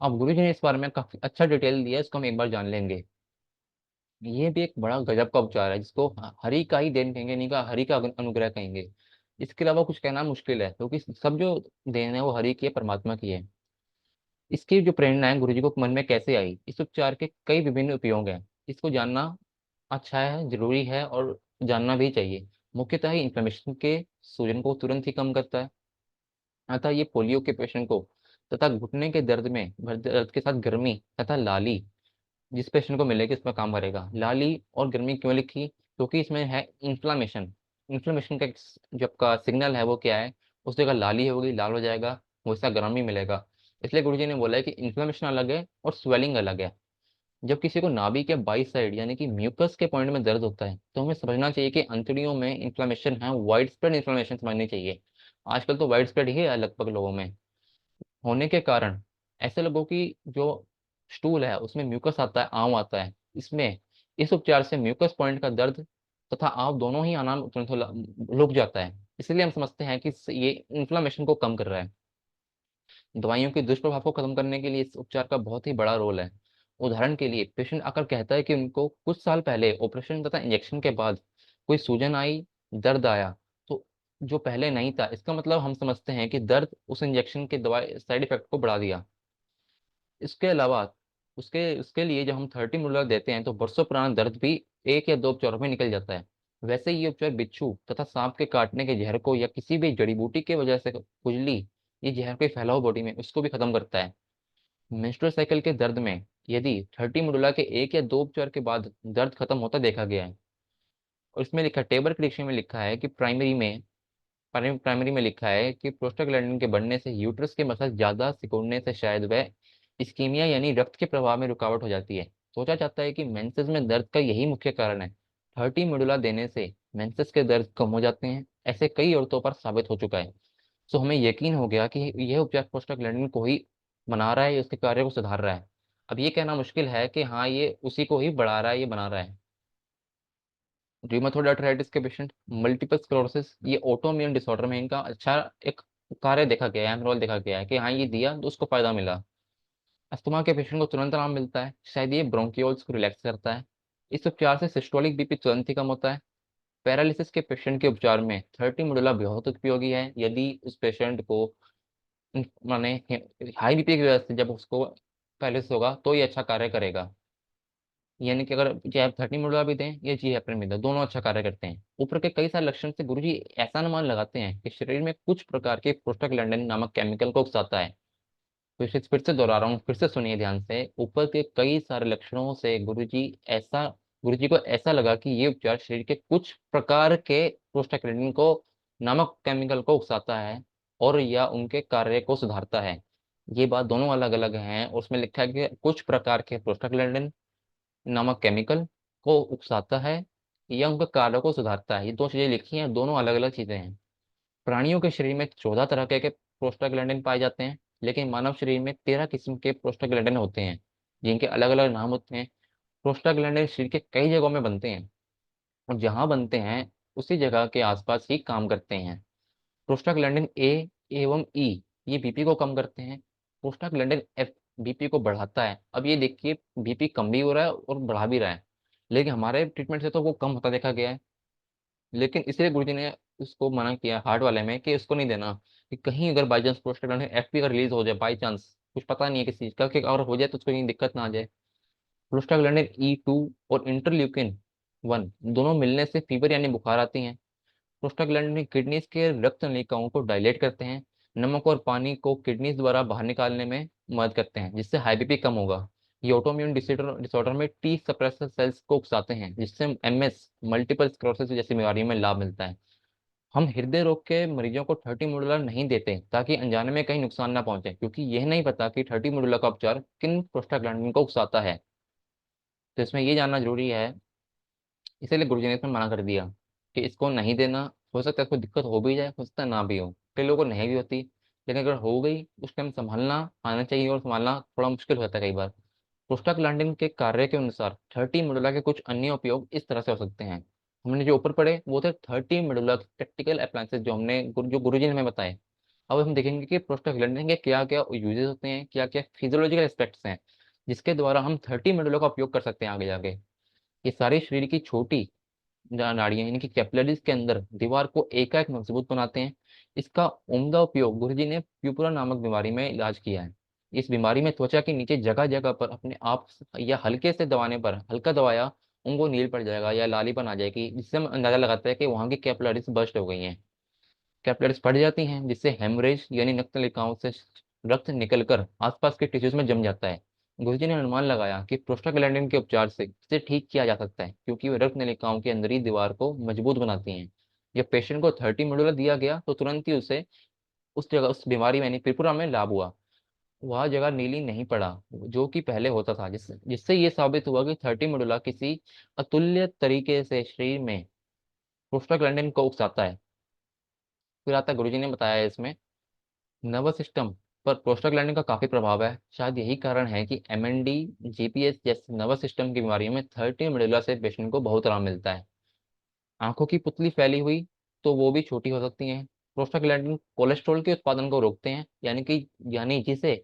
अब गुरु जी ने इस बारे में काफी अच्छा डिटेल दिया है, इसको हम एक बार जान लेंगे। ये भी एक बड़ा गजब का उपचार है, जिसको हरि का ही देन कहेंगे, नहीं का हरि का अनुग्रह कहेंगे। इसके अलावा कुछ कहना मुश्किल है, क्योंकि सब जो देन है वो हरि की है, परमात्मा की है। इसकी जो प्रेरणा है गुरु जी को मन में कैसे आई, इस उपचार के कई विभिन्न उपयोग हैं, इसको जानना अच्छा है, जरूरी है, और जानना भी चाहिए। मुख्यतः इन्फ्लेमेशन के सूजन को तुरंत ही कम करता है, अतः ये पोलियो के पेशेंट को तथा घुटने के दर्द में दर्द के साथ गर्मी तथा लाली, जिस पेशेंट को मिलेगी इसमें काम करेगा। लाली और गर्मी क्यों लिखी, क्योंकि इसमें है इन्फ्लामेशन। इन्फ्लामेशन का जो आपका सिग्नल है वो क्या है, उस जगह लाली होगी, लाल हो जाएगा, वैसा गर्मी मिलेगा। इसलिए गुरुजी ने बोला है कि इन्फ्लामेशन अलग है और स्वेलिंग अलग है। जब किसी को नाभि के बाई साइड यानी कि म्यूकस के पॉइंट में दर्द होता है, तो हमें समझना चाहिए कि अंतड़ियों में इन्फ्लामेशन है, वाइड स्प्रेड इन्फ्लामेशन समझनी चाहिए। आजकल तो वाइड स्प्रेड ही है लगभग लोगों में, होने के कारण ऐसे लोगों की जो स्टूल है उसमें म्यूकस आता है, आंव आता है। इसमें इस उपचार से म्यूकस पॉइंट का दर्द तथा आंव दोनों ही आना तुरंत रुक जाता है, इसलिए हम समझते हैं कि ये इन्फ्लामेशन को कम कर रहा है। दवाइयों के दुष्प्रभाव को खत्म करने के लिए इस उपचार का बहुत ही बड़ा रोल है। उदाहरण के लिए पेशेंट आकर कहता है कि उनको कुछ साल पहले ऑपरेशन तथा इंजेक्शन के बाद कोई सूजन आई, दर्द आया, तो जो पहले नहीं था, इसका मतलब हम समझते हैं कि दर्द उस इंजेक्शन के दवाई साइड इफेक्ट को बढ़ा दिया। इसके अलावा उसके उसके लिए जब हम 30 मिनट देते हैं तो बरसों पुराना दर्द भी 1 या 2 उपचारों में निकल जाता है। वैसे ये उपचार बिच्छू तथा सांप के काटने के जहर को या किसी भी जड़ी बूटी के वजह से खुजली, ये जहर के फैलाव बॉडी में, उसको भी खत्म करता है। मेंस्ट्रुअल साइकिल के दर्द में यदि 30 मिनट के 1 या 2 उपचार के बाद दर्द खत्म होता देखा गया है, और इसमें लिखा, टेबल के डिक्शनरी में लिखा है कि प्राइमरी में लिखा है कि प्रोस्टाग्लैंडिन के बढ़ने से यूट्रस के मसल ज्यादा सिकुड़ने से शायद वह इस्कीमिया यानी रक्त के प्रवाह में रुकावट हो जाती है। सोचा जाता है कि मेंसेस में दर्द का यही मुख्य कारण है। 30 मिडुला देने से मेंसेस के दर्द कम हो जाते हैं, ऐसे कई औरतों पर साबित हो चुका है। सो हमें यकीन हो गया कि यह उपचार प्रोस्टाग्लैंडिन को ही बना रहा है या उसके कार्य को सुधार रहा है। अब ये कहना मुश्किल है कि हाँ ये उसी को ही बढ़ा रहा है, ये बना रहा है। रूमेटोइड आर्थराइटिस के पेशेंट, मल्टीपल स्क्लेरोसिस, ये ऑटोइम्यून डिसऑर्डर में इनका अच्छा एक कार्य देखा गया है, रोल देखा गया है कि हाँ ये दिया तो उसको फायदा मिला। अस्थमा के पेशेंट को तुरंत आराम मिलता है, शायद ये ब्रोंकियोल्स को रिलैक्स करता है। इस उपचार से सिस्टोलिक बीपी तुरंत ही कम होता है। पैरालिसिस के पेशेंट के उपचार में 30 मिडुला बहुत उपयोगी है यदि उस पेशेंट को माने हाई बीपी की वजह से जब उसको पैरालिसिस होगा तो ये अच्छा कार्य करेगा। यानी कि अगर चाहे 30 मिनट भी दें या जी हेपरिन भी दें, दोनों अच्छा कार्य करते हैं। ऊपर के कई सारे लक्षण से गुरुजी ऐसा अनुमान लगाते हैं कि शरीर में कुछ प्रकार के प्रोस्टाग्लैंडिन नामक केमिकल को उकसाता है। तो इसे फिर से दोहरा रहा हूँ, फिर से सुनिए ध्यान से। ऊपर के कई सारे लक्षणों से गुरुजी को ऐसा लगा कि ये उपचार शरीर के कुछ प्रकार के प्रोस्टाग्लैंडिन को नामक केमिकल को उकसाता है और या उनके कार्य को सुधारता है। ये बात दोनों अलग अलग हैं, उसमें लिखा है कि कुछ प्रकार के प्रोस्टाग्लैंडिन नामक केमिकल को उकसाता है या उनके कार्यों को सुधारता है। ये दो चीजें लिखी हैं, दोनों अलग अलग चीजें हैं। प्राणियों के शरीर में 14 तरह के प्रोस्टाग्लैंडिन पाए जाते हैं, लेकिन मानव शरीर में 13 किस्म के प्रोस्टाग्लैंडिन होते हैं, जिनके अलग अलग नाम होते हैं। प्रोस्टाग्लैंडिन शरीर के कई जगहों में बनते हैं, और जहां बनते हैं उसी जगह के आसपास ही काम करते हैं। प्रोस्टाग्लैंडिन ए एवं ई ये बीपी को कम करते हैं। प्रोस्टाग्लैंडिन एफ बीपी को बढ़ाता है। अब ये देखिए, बीपी कम भी हो रहा है और बढ़ा भी रहा है, लेकिन हमारे ट्रीटमेंट से तो वो कम होता देखा गया है। लेकिन इसलिए गुरुजी ने उसको मना किया हार्ट वाले में कि उसको नहीं देना, कि कहीं अगर by chance prostaglandin F P का रिलीज हो जाए, बाई चांस, कुछ पता नहीं है किस चीज का, कि और हो जाए तो उसको कहीं दिक्कत ना आ जाए। प्रोस्टाग्लैंडिन ई 2 और इंटरल्यूकिन 1 दोनों मिलने से फीवर यानी बुखार आती है। प्रोस्टाग्लैंडिन किडनीज के रक्त नलिकाओं को डायलेट करते हैं, नमक और पानी को किडनीज द्वारा बाहर निकालने में मदद करते हैं, जिससे हाई बीपी कम होगा। ये ऑटोइम्यून डिसऑर्डर में टी सप्रेसर सेल्स को उकसाते हैं, जिससे एमएस मल्टीपल स्क्लेरोसिस जैसी बीमारियों में लाभ मिलता है। हम हृदय रोग के मरीजों को 30 मिनट नहीं देते ताकि अनजाने में कहीं नुकसान ना पहुंचे, क्योंकि यह नहीं पता कि 30 मिनट का उपचार किन प्रोस्टाग्लैंडिन को उकसाता है। तो इसमें ये जानना जरूरी है, इसीलिए गुरुजी ने इसमें मना कर दिया कि इसको नहीं देना। हो सकता है इसको दिक्कत हो भी जाए, हो सकता है ना भी हो, कई लोगों को नहीं भी होती, लेकिन अगर हो गई उस टाइम संभालना आना चाहिए, और संभालना थोड़ा मुश्किल होता है कई बार। प्रोस्टाग्लैंडिन के कार्य के अनुसार 30 मिडुला के कुछ अन्य उपयोग इस तरह से हो सकते हैं। हमने जो ऊपर पढ़े वो थे 30 मिडुला प्रैक्टिकल अप्लायंसेस, जो गुरुजी ने हमें बताए। अब हम देखेंगे कि प्रोस्टाग्लैंडिन के क्या क्या यूजेस होते हैं, क्या क्या फिजियोलॉजिकल एस्पेक्ट्स हैं, जिसके द्वारा हम 30 मिडुला का उपयोग कर सकते हैं आगे जाके। ये सारी शरीर की छोटी नाड़ियां यानी कि कैपिलरीज के अंदर दीवार को एकाएक मजबूत बनाते हैं। इसका उम्दा उपयोग गुरुजी ने प्यूपुला नामक बीमारी में इलाज किया है। इस बीमारी में त्वचा के नीचे जगह जगह पर अपने आप या हल्के से दबाने पर, हल्का दबाया, उनको नील पड़ जाएगा या लालीपन आ जाएगी, जिससे हम अंदाजा लगाते हैं कि वहां की कैपिलरीज बर्स्ट हो गई हैं। कैपिलरीज फट जाती हैं, जिससे हेमरेज यानी नक्त नलिकाओं से रक्त निकलकर आसपास के टिश्यूज में जम जाता है। गुरुजी ने अनुमान लगाया कि प्रोस्टाग्लैंडिन के उपचार से इसे ठीक किया जा सकता है, क्योंकि वे रक्त नलिकाओं की अंदरी दीवार को मजबूत बनाती हैं। जब पेशेंट को 30 मिडुला दिया गया तो तुरंत ही उसे उस जगह, उस बीमारी में यानी त्रिपुरा में लाभ हुआ। वह जगह नीली नहीं पड़ा जो कि पहले होता था, जिससे जिससे ये साबित हुआ कि 30 मिडुला किसी अतुल्य तरीके से शरीर में प्रोस्टाग्लैंडिन को उकसाता है। फिर आता गुरुजी ने बताया इसमें, नर्वस सिस्टम पर प्रोस्टाग्लैंडिन का काफी प्रभाव है। शायद यही कारण है कि एमएनडी, जीपीएस जैसे नर्वस सिस्टम की बीमारियों में 30 मिडुला से पेशेंट को बहुत आराम मिलता है। आंखों की पुतली फैली हुई तो वो भी छोटी हो सकती हैं। प्रोस्टाग्लैंडिन कोलेस्ट्रॉल के उत्पादन को रोकते हैं, यानी जिसे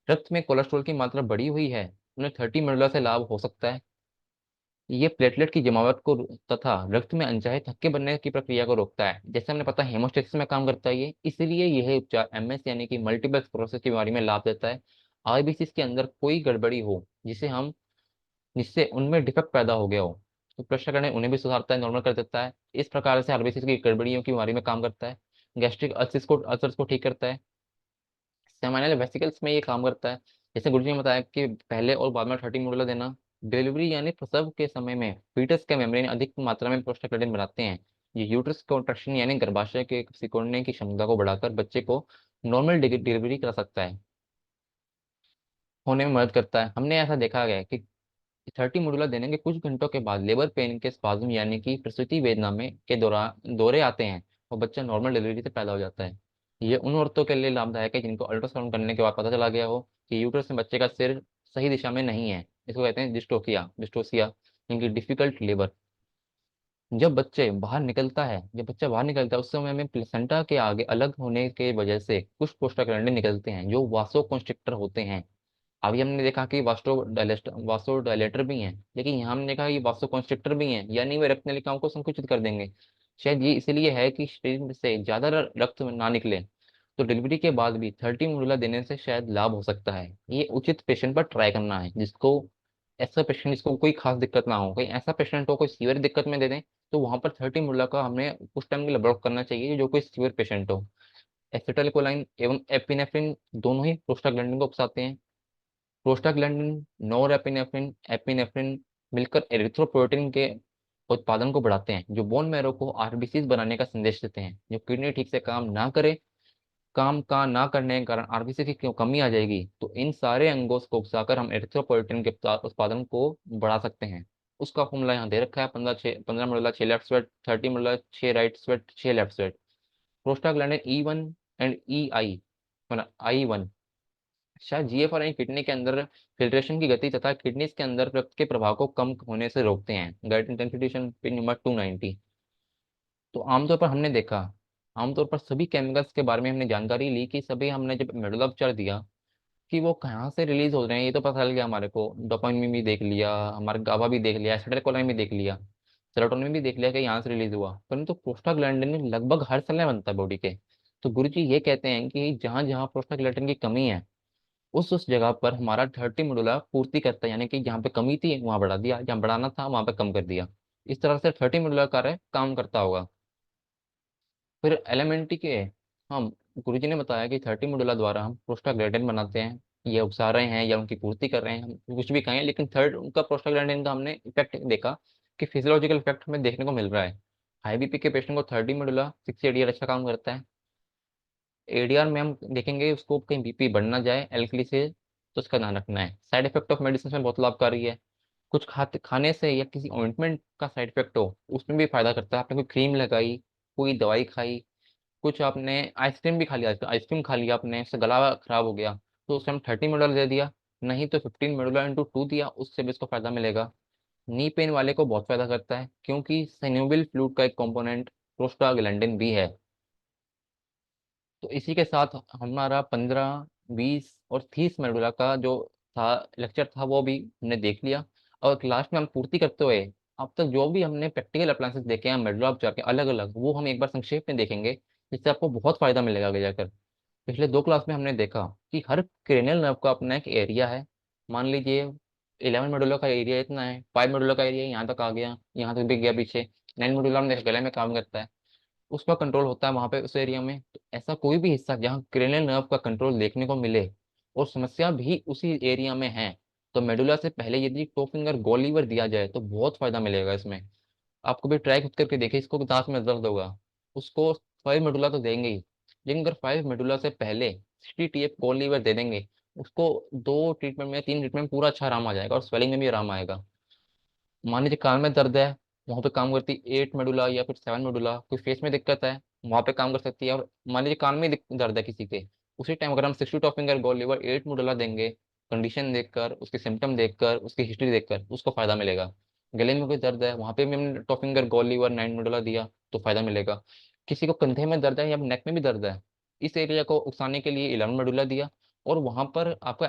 रक्त में कोलेस्ट्रॉल की मात्रा बढ़ी हुई है, उन्हें 30 मिडुला से लाभ हो सकता है। ये प्लेटलेट की जमावट को तथा रक्त में अनचाहे थक्के बनने की प्रक्रिया को रोकता है। जैसे हमने पता हेमोस्टेसिस में काम करता है ये, इसलिए यह उपचार एमएस यानी कि मल्टीपल स्क्लेरोसिस की बीमारी में लाभ देता है। आरबीसी के अंदर कोई गड़बड़ी हो जिससे उनमें डिफेक्ट पैदा हो गया हो, तो प्रोस्टाग्लैंडिन उन्हें भी सुधारता है, नॉर्मल कर देता है। इस प्रकार से आरबीसी की गड़बड़ियों की बीमारी में काम करता है। गैस्ट्रिक अल्सर्स को ठीक करता है। सेमाइनल वेसिकल्स में ये काम करता है। जैसे गुरुजी ने बताया कि पहले और बाद में 30 मोडुला देना। डिलीवरी यानी प्रसव के समय में फीटस के मेम्ब्रेन अधिक मात्रा में प्रोस्टाग्लैंडिन बनाते हैं। ये यूट्रस कॉन्ट्रैक्शन यानी गर्भाशय के सिकुड़ने की क्षमता को बढ़ाकर बच्चे को नॉर्मल डिलीवरी करा सकता है, होने में मदद करता है। हमने ऐसा देखा गया है कि 30 मोडुला देने के कुछ घंटों के बाद लेबर पेन के स्पाज्म यानी कि प्रसूति वेदना में के दौरान दौरे आते हैं और बच्चा नॉर्मल डिलीवरी से पैदा हो जाता है। ये उन औरतों के लिए लाभदायक है जिनको अल्ट्रासाउंड करने के बाद पता चला गया हो कि यूट्रस में बच्चे का सिर सही दिशा में नहीं है। इसको कहते हैं डिस्टोसिया यानी कि डिफिकल्ट लेबर। जब बच्चा बाहर निकलता है उस समय में प्लेसेंटा के आगे अलग होने के वजह से कुछ प्रोस्टाग्लैंडिन निकलते हैं जो वासोकंस्ट्रिक्टर होते हैं। अभी हमने देखा कि वासोडायलेटर भी हैं, लेकिन यहाँ हमने देखा कि वासोकंस्ट्रिक्टर भी हैं, यानी वे रक्त नलिकाओं को संकुचित कर देंगे। शायद ये इसलिए है कि शरीर में से ज्यादा रक्त ना निकले। तो डिलीवरी के बाद भी 30 मोडुला देने से शायद लाभ हो सकता है। ये उचित पेशेंट पर ट्राई करना है, ऐसा पेशेंट जिसको कोई खास दिक्कत ना हो। कहीं ऐसा पेशेंट हो कोई सीवियर दिक्कत में दे दें, तो वहां पर 30 मोडुला का हमें उस टाइम के लिए ब्लॉक करना चाहिए जो कोई सीवियर पेशेंट हो। एसिटाइलकोलाइन एवं एपिनेफ्रिन दोनों ही प्रोस्टाग्लैंडिन को उकसाते हैं। प्रोस्टाग्लैंडिन, नोरएपिनेफ्रिन, एपिनेफ्रिन मिलकर एरिथ्रोपोएटिन के उत्पादन को बढ़ाते हैं जो बोन मैरो को आरबीसी बनाने का संदेश देते हैं। जो किडनी ठीक से काम का ना करने के कारण आरबीसी की क्यों कमी आ जाएगी, तो इन सारे अंगों को उकसाकर हम एरिथ्रोपोएटिन के उत्पादन को बढ़ा सकते हैं। उसका फॉर्मूला यहाँ दे रखा है। 15 मोडुला 6 left sweat, 30 मोडुला 6 right sweat, 6 left sweat. Prostaglandin E1 and EI, मतलब I1 शायद जीएफआर यानी किडनी के अंदर फिल्ट्रेशन की गति तथा किडनी के अंदर रक्त के प्रभाव को कम होने से रोकते हैं। Guide intensification pin number 290। तो आमतौर पर सभी केमिकल्स के बारे में हमने जानकारी ली कि सभी हमने जब मेडुला उपचार दिया कि वो कहाँ से रिलीज हो रहे हैं ये तो पता चल गया हमारे को। डोपामिन भी देख लिया, हमारे गाबा भी देख लिया, एसिटाइलकोलाइन भी देख लिया, सेरोटोनिन भी देख लिया कि यहाँ से रिलीज हुआ, परंतु प्रोस्टाग्लैंडिन लगभग हर समय बनता है बॉडी के। तो गुरुजी ये कहते हैं कि जहाँ जहाँ प्रोस्टाग्लैंडिन की कमी है उस जगह पर हमारा 30 मोडुला पूर्ति करता है, यानी कि जहाँ पे कमी थी वहां बढ़ा दिया, जहाँ बढ़ाना था वहां पे कम कर दिया। इस तरह से 30 मोडुला कार्य काम करता होगा। फिर एलिमेंट्री के हम गुरुजी ने बताया कि 30 मोडुला द्वारा हम प्रोस्टाग्लैंडिन बनाते हैं। ये उकसा रहे हैं या उनकी पूर्ति कर रहे हैं, हम कुछ भी कहें, लेकिन थर्ड उनका प्रोस्टाग्लैंडिन का हमने इफेक्ट देखा कि फिजियोलॉजिकल इफेक्ट हमें देखने को मिल रहा है। हाई बीपी के पेशेंट को 30 मोडुला 6 ADR अच्छा काम करता है। एडीआर में हम देखेंगे उसको कहीं बीपी बढ़ ना जाए एल्कली से, तो उसका ध्यान रखना है। साइड इफेक्ट ऑफ मेडिसिन में बहुत लाभकारी है। कुछ खाने से या किसी ऑइंटमेंट का साइड इफेक्ट हो उसमें भी फायदा करता है। आपने कोई क्रीम लगाई, कोई दवाई खाई, कुछ आपने आइसक्रीम भी खा लिया, आइसक्रीम खा लिया आपने, उससे गला खराब हो गया, तो उससे हम 30 मोडुला दे दिया। नहीं तो 15 मोडुला × 2 दिया, उससे भी इसको फायदा मिलेगा। नी पेन वाले को बहुत फायदा करता है क्योंकि सिन्यूबल फ्लूइड का एक कंपोनेंट प्रोस्टाग्लैंडिन भी है। तो इसी के साथ हमारा 15, 20 और 30 मेडुला का जो था लेक्चर था वो भी हमने देख लिया। और क्लास में हम पूर्ति करते हुए अब तक जो भी हमने प्रैक्टिकल अप्लायंसेस देखे हैं मेडुला उपचार के अलग अलग, वो हम एक बार संक्षेप में देखेंगे, जिससे आपको बहुत फायदा मिलेगा आगे जाकर। पिछले 2 क्लास में हमने देखा कि हर क्रेनियल नर्व का अपना एक एरिया है। मान लीजिए 11 मेडुला का एरिया इतना है, 5 मेडुला का एरिया यहाँ तक आ गया, यहाँ तक भी गया पीछे। 9 मेडुला हमने गले में काम करता है, उसका कंट्रोल होता है वहां पे उस एरिया में। तो ऐसा कोई भी हिस्सा जहाँ क्रेनियल नर्व का कंट्रोल देखने को मिले और समस्या भी उसी एरिया में है, तो मेडुला से पहले यदि टो फिंगर गोलीवर दिया जाए तो बहुत फायदा मिलेगा इसमें। आपको भी ट्राई खुद करके देखिए, इसको दांत में दर्द होगा उसको 5 मेडुला तो देंगे ही, लेकिन अगर 5 मेडुला से पहले CTTF गोलीवर दे देंगे उसको 2 ट्रीटमेंट में 3 ट्रीटमेंट में पूरा अच्छा आराम आ जाएगा और स्वेलिंग में भी आराम आएगा। मान लीजिए कान में दर्द है, वहां पे काम करती 8 मेडुला या फिर 7 मेडुला। कोई फेस में दिक्कत है वहां पे काम कर सकती है। और मान लीजिए कान में दर्द है किसी के, उसी टाइम अगर हम 60 टॉप फिंगर गोल लीवर 8 मेडुला देंगे, कंडीशन देखकर, उसके सिम्टम देखकर, उसकी हिस्ट्री देखकर उसको फायदा मिलेगा। गले में कोई दर्द है वहां पे भी हमने टॉप फिंगर गोल लीवर 9 मेडुला दिया तो फायदा मिलेगा। किसी को कंधे में दर्द है या नेक में भी दर्द है, इस एरिया को उकसाने के लिए 11 मेडुला दिया, और वहां पर आपका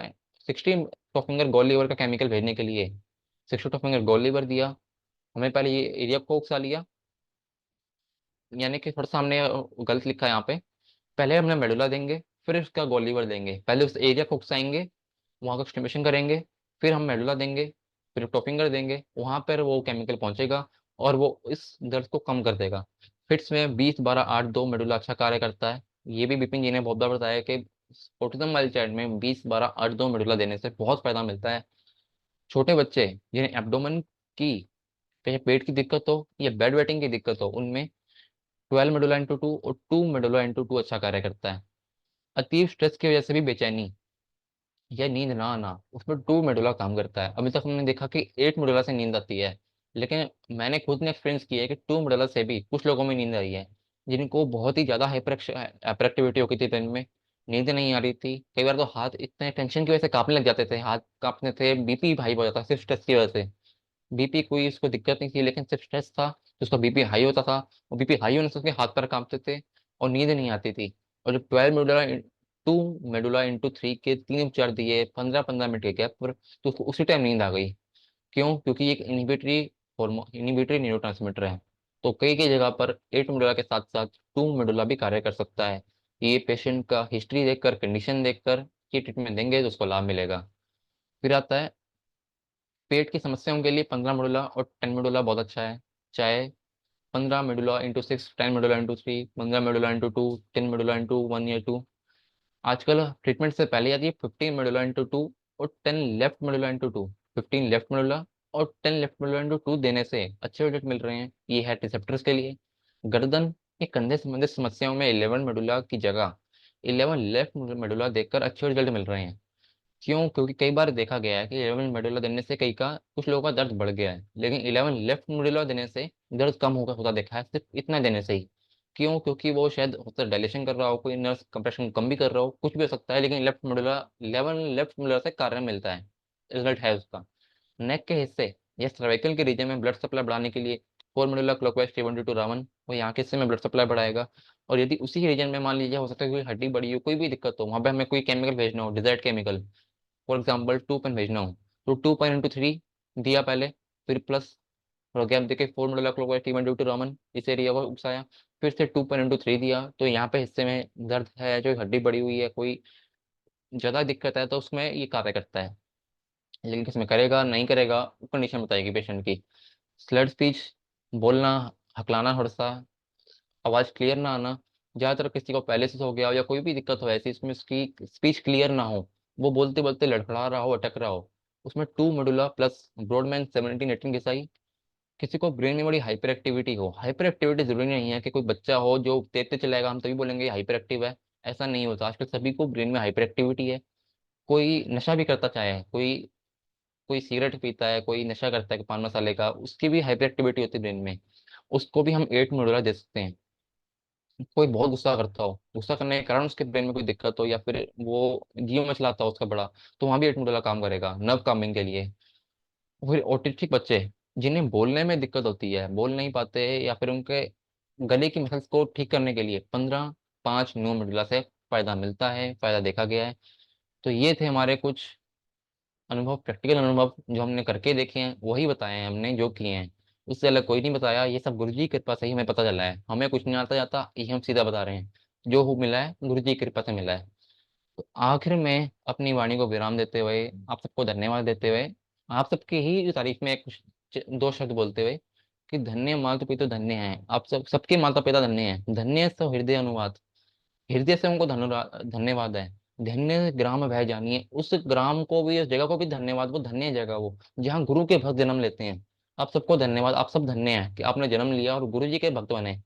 60 टॉप फिंगर गोल लीवर का केमिकल भेजने के लिए 60 टॉप फिंगर गोल लीवर दिया। हमें पहले ये एरिया को उकसा लिया, यानी कि थोड़ा सा हमने गलत लिखा है यहाँ पे। पहले हमने मेडुला देंगे, फिर उसका गोलीवर देंगे। पहले उस एरिया को उकसाएंगे, वहाँ का स्टिमुलेशन करेंगे, फिर हम मेडुला देंगे, फिर टॉपिंग कर देंगे, वहां पर वो केमिकल पहुंचेगा और वो इस दर्द को कम कर देगा। फिट्स में 20-12-8-2 मेडुला अच्छा कार्य करता है। ये भी बिपिन जी ने बहुत बार बताया कि ऑटिज्म वाले चाइल्ड में 20-12-8-2 मेडुला देने से बहुत फायदा मिलता है। छोटे बच्चे जिन्हें एब्डोमेन की, चाहे पेट की दिक्कत हो या बेड वेटिंग की दिक्कत हो, उनमें 12 मेडुला इंटू 2 और 2 मेडुला इंटू 2 अच्छा कार्य करता है। अतीव स्ट्रेस की वजह से भी बेचैनी या नींद ना आना, उसमें 2 मेडुला काम करता है। अभी तक हमने देखा कि 8 मेडुला से नींद आती है, लेकिन मैंने खुद ने एक्सपीरियंस किया है कि 2 मेडुला से भी कुछ लोगों में नींद आई है, जिनको बहुत ही ज्यादा हाइपर एक्टिविटी हो गई थी दिन में, नींद नहीं आ रही थी। कई बार तो हाथ इतने टेंशन की वजह से कांपने लग जाते थे, हाथ कांपने थे, बीपी हाई हो जाता सिर्फ स्ट्रेस की वजह से। बीपी कोई उसको दिक्कत नहीं थी, लेकिन सिर्फ स्ट्रेस था तो उसका बीपी हाई होता था, और बीपी हाई होने से उसके हाथ पैर कांपते थे और नींद नहीं आती थी। और जब 2 मेडुला इंटू 3 के 3 उपचार दिए 15-15 मिनट के गैप पर, तो उसको उसी टाइम नींद आ गई। क्यों? क्योंकि ये एक इनहिबिटरी हॉर्मोन, इनहिबिटरी न्यूरोट्रांसमीटर है। तो कई कई जगह पर 8 मेडुला के साथ साथ 2 मेडुला भी कार्य कर सकता है। ये पेशेंट का हिस्ट्री देखकर, कंडीशन देखकर ये ट्रीटमेंट देंगे तो उसको लाभ मिलेगा। फिर आता है पेट की समस्याओं के लिए 15 मेडुला और 10 मेडुला बहुत अच्छा है। चाहे 15 medulla into 6, 10 medulla into 3, 15 medulla into 2, 10 medulla into 1 या 2। आजकल ट्रीटमेंट से पहले आती है 15 मेडुला इंटू 2 और 10 left medulla into 2। 15 left medulla और 10 लेफ्ट मेडुला इंटू 2 देने से अच्छे रिजल्ट मिल रहे हैं। ये है रिसेप्टर्स के लिए। गर्दन के कंधे संबंधित समस्याओं में 11 मेडुला की जगह 11 लेफ्ट मेडुला देकर अच्छे रिजल्ट मिल रहे हैं। क्यों? क्योंकि कई बार देखा गया है कि 11 मेडुला देने से कई का कुछ लोगों का दर्द बढ़ गया है, लेकिन 11 लेफ्ट मेडुला देने से दर्द कम होगा होता देखा है, सिर्फ इतना देने से ही। क्यों? क्योंकि वो शायद होता डायलेशन कर रहा हो, कोई नर्व कंप्रेशन कम भी कर रहा हो, कुछ भी हो सकता है, लेकिन लेफ्ट मेडुला 11 लेफ्ट मेडुला से कार्य मिलता है, रिजल्ट है उसका। नेक के हिस्से या सर्वाइकल के रीजन में ब्लड सप्लाई बढ़ाने के लिए 4 medulla clockwise T1 to T2 वो यहाँ के हिस्से में ब्लड सप्लाई बढ़ाएगा। और यदि उसी रीजन में मान लीजिए हो सकता है कोई हड्डी बड़ी हो, कोई भी दिक्कत हो, वहाँ पे हमें कोई केमिकल भेजना हो, डिजायर्ड केमिकल, फॉर एग्जाम्पल 2 पेन भेजना हो, तो 2 पेन इंटू 3 दिया पहले, फिर प्लस थोड़ा गैप देके 4 medulla clockwise T1 to T2 इस एरिया को उकसाया, फिर से 2 पेन इंटू 3 दिया। तो यहाँ पे हिस्से में दर्द है, जो हड्डी बड़ी हुई है, कोई ज्यादा दिक्कत है, तो उसमें ये कार्य करता है। लेकिन किसमें करेगा नहीं करेगा, कंडीशन बताएगी पेशेंट की। स्लर्ड स्पीच, बोलना, हकलाना, थोड़ा सा आवाज क्लियर ना आना, ज्यादातर किसी को पहले से हो गया हो या कोई भी दिक्कत हो ऐसी, इसमें उसकी स्पीच क्लियर ना हो, वो बोलते बोलते लड़खड़ा रहा हो, अटक रहा हो, उसमें 2 मेडुला प्लस ब्रॉडमैन 17-18 घिसाई। किसी को ब्रेन में बड़ी हाइपर एक्टिविटी हो, हाइपर एक्टिविटी जरूरी नहीं है कि कोई बच्चा हो जो तेज चलाएगा हम तभी बोलेंगे हाइपर एक्टिव है, ऐसा नहीं होता। आजकल सभी को ब्रेन में हाइपर एक्टिविटी है। कोई नशा भी करता, चाहे कोई कोई सिगरेट पीता है, कोई नशा करता है पान मसाले का, उसकी भी हाइपर एक्टिविटी होती है ब्रेन में, उसको भी हम 8 मेडुला दे सकते हैं। कोई बहुत गुस्सा करता हो, गुस्सा करने के कारण उसके ब्रेन में कोई दिक्कत हो, या फिर वो जियो में चलाता हो उसका बड़ा, तो वहां भी 8 मेडुला काम करेगा नर्व कामिंग के लिए। फिर ऑटिस्टिक बच्चे जिन्हें बोलने में दिक्कत होती है, बोल नहीं पाते, या फिर उनके गले की मसल्स को ठीक करने के लिए 15 5 9 मेडुला से फायदा मिलता है, फायदा देखा गया है। तो ये थे हमारे कुछ अनुभव, प्रैक्टिकल अनुभव जो हमने करके देखे हैं, वही बताए हैं हमने जो किए हैं। उससे अलग कोई नहीं बताया, ये सब गुरु जी की कृपा से ही हमें पता चला है। हमें कुछ नहीं आता जाता, ये हम सीधा बता रहे हैं, जो हो मिला है गुरु जी की कृपा से मिला है। तो आखिर में अपनी वाणी को विराम देते हुए, आप सबको धन्यवाद देते हुए, आप सबकी ही तारीफ में कुछ 2 शब्द बोलते हुए कि धन्य माता पिता धन्य हैं आप सब, सबके माता पिता धन्य हैं। धन्य सो हृदय अनुवाद, हृदय से उनको धन्यवाद है। धन्य ग्राम भय जानिए, उस ग्राम को भी, उस जगह को भी धन्यवाद, वो धन्य जगह वो जहाँ गुरु के भक्त जन्म लेते हैं। आप सबको धन्यवाद, आप सब धन्य हैं कि आपने जन्म लिया और गुरु जी के भक्त बने।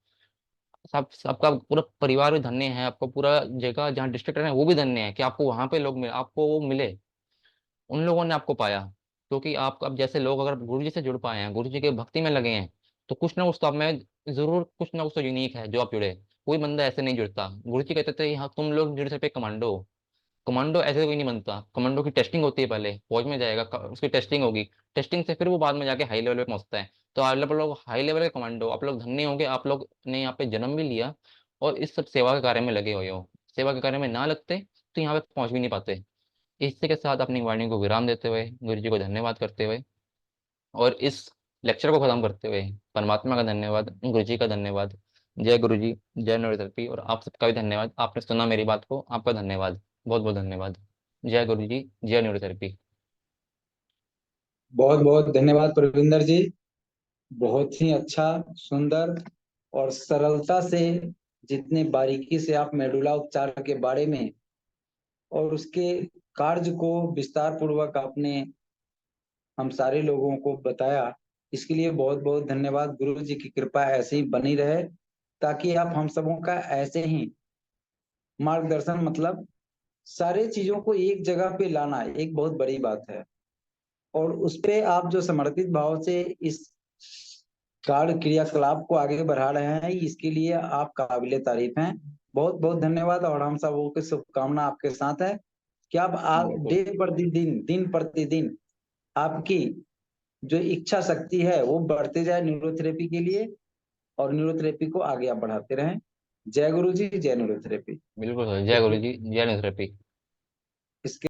सब सबका पूरा परिवार भी धन्य है, आपको पूरा जगह जहाँ डिस्ट्रिक्ट है वो भी धन्य है कि आपको वहां पे लोग मिले, आपको वो मिले, उन लोगों ने आपको पाया। क्योंकि आप अब जैसे लोग अगर गुरु जी से जुड़ पाए हैं, गुरु जी के भक्ति में लगे हैं, तो कुछ ना कुछ तो आप में जरूर, कुछ ना कुछ तो यूनिक है जो आप जुड़े। कोई बंदा ऐसे नहीं जुड़ता। गुरु जी कहते थे हाँ तुम लोग जुड़े, सिर्फ एक कमांडो हो। कमांडो ऐसे कोई नहीं बनता, कमांडो की टेस्टिंग होती है, पहले फौज में जाएगा, उसकी टेस्टिंग होगी, टेस्टिंग से फिर वो बाद में जाके हाई लेवल पे पहुंचता है। तो आप लोग हाई लेवल के कमांडो, आप लोग धन्य होंगे, आप लोग ने यहाँ पे जन्म भी लिया और इस सब सेवा के कार्य में लगे हुए हो। सेवा के कार्य में ना लगते तो यहाँ पे पहुंच भी नहीं पाते। इसी के साथ अपनी वाणी को विराम देते हुए, गुरु जी को धन्यवाद करते हुए, और इस लेक्चर को खत्म करते हुए परमात्मा का धन्यवाद, गुरु जी का धन्यवाद। जय गुरु जी, जय न्यूरोथेरेपी। और आप सबका भी धन्यवाद, आपने सुना मेरी बात को, आपका धन्यवाद, बहुत बहुत धन्यवाद। जय गुरु जी, जय न्यूरोथेरेपी। बहुत बहुत धन्यवाद प्रविंदर जी। बहुत ही अच्छा, सुंदर और सरलता से, जितने बारीकी से आप मेडुला उपचार के बारे में और उसके कार्य को विस्तार पूर्वक आपने हम सारे लोगों को बताया, इसके लिए बहुत बहुत धन्यवाद। गुरु जी की कृपा ऐसे ही बनी रहे, ताकि आप हम सबों का ऐसे ही मार्गदर्शन, मतलब सारे चीजों को एक जगह पे लाना एक बहुत बड़ी बात है। और उस पे आप जो समर्पित भाव से इस कार्य क्रियाकलाप को आगे बढ़ा रहे हैं, इसके लिए आप काबिले तारीफ हैं। बहुत बहुत धन्यवाद, और हम सबों की शुभकामना आपके साथ है कि आप बिल्कुल। डे प्रतिदिन, दिन प्रतिदिन आपकी जो इच्छा शक्ति है वो बढ़ते जाए न्यूरोथेरेपी के लिए, और न्यूरोथेरेपी को आगे आप बढ़ाते रहें। जय गुरु जी, जय न्यूरोथेरेपी। बिल्कुल सर, जय गुरु जी, जय न्यूरोथेरेपी। इसके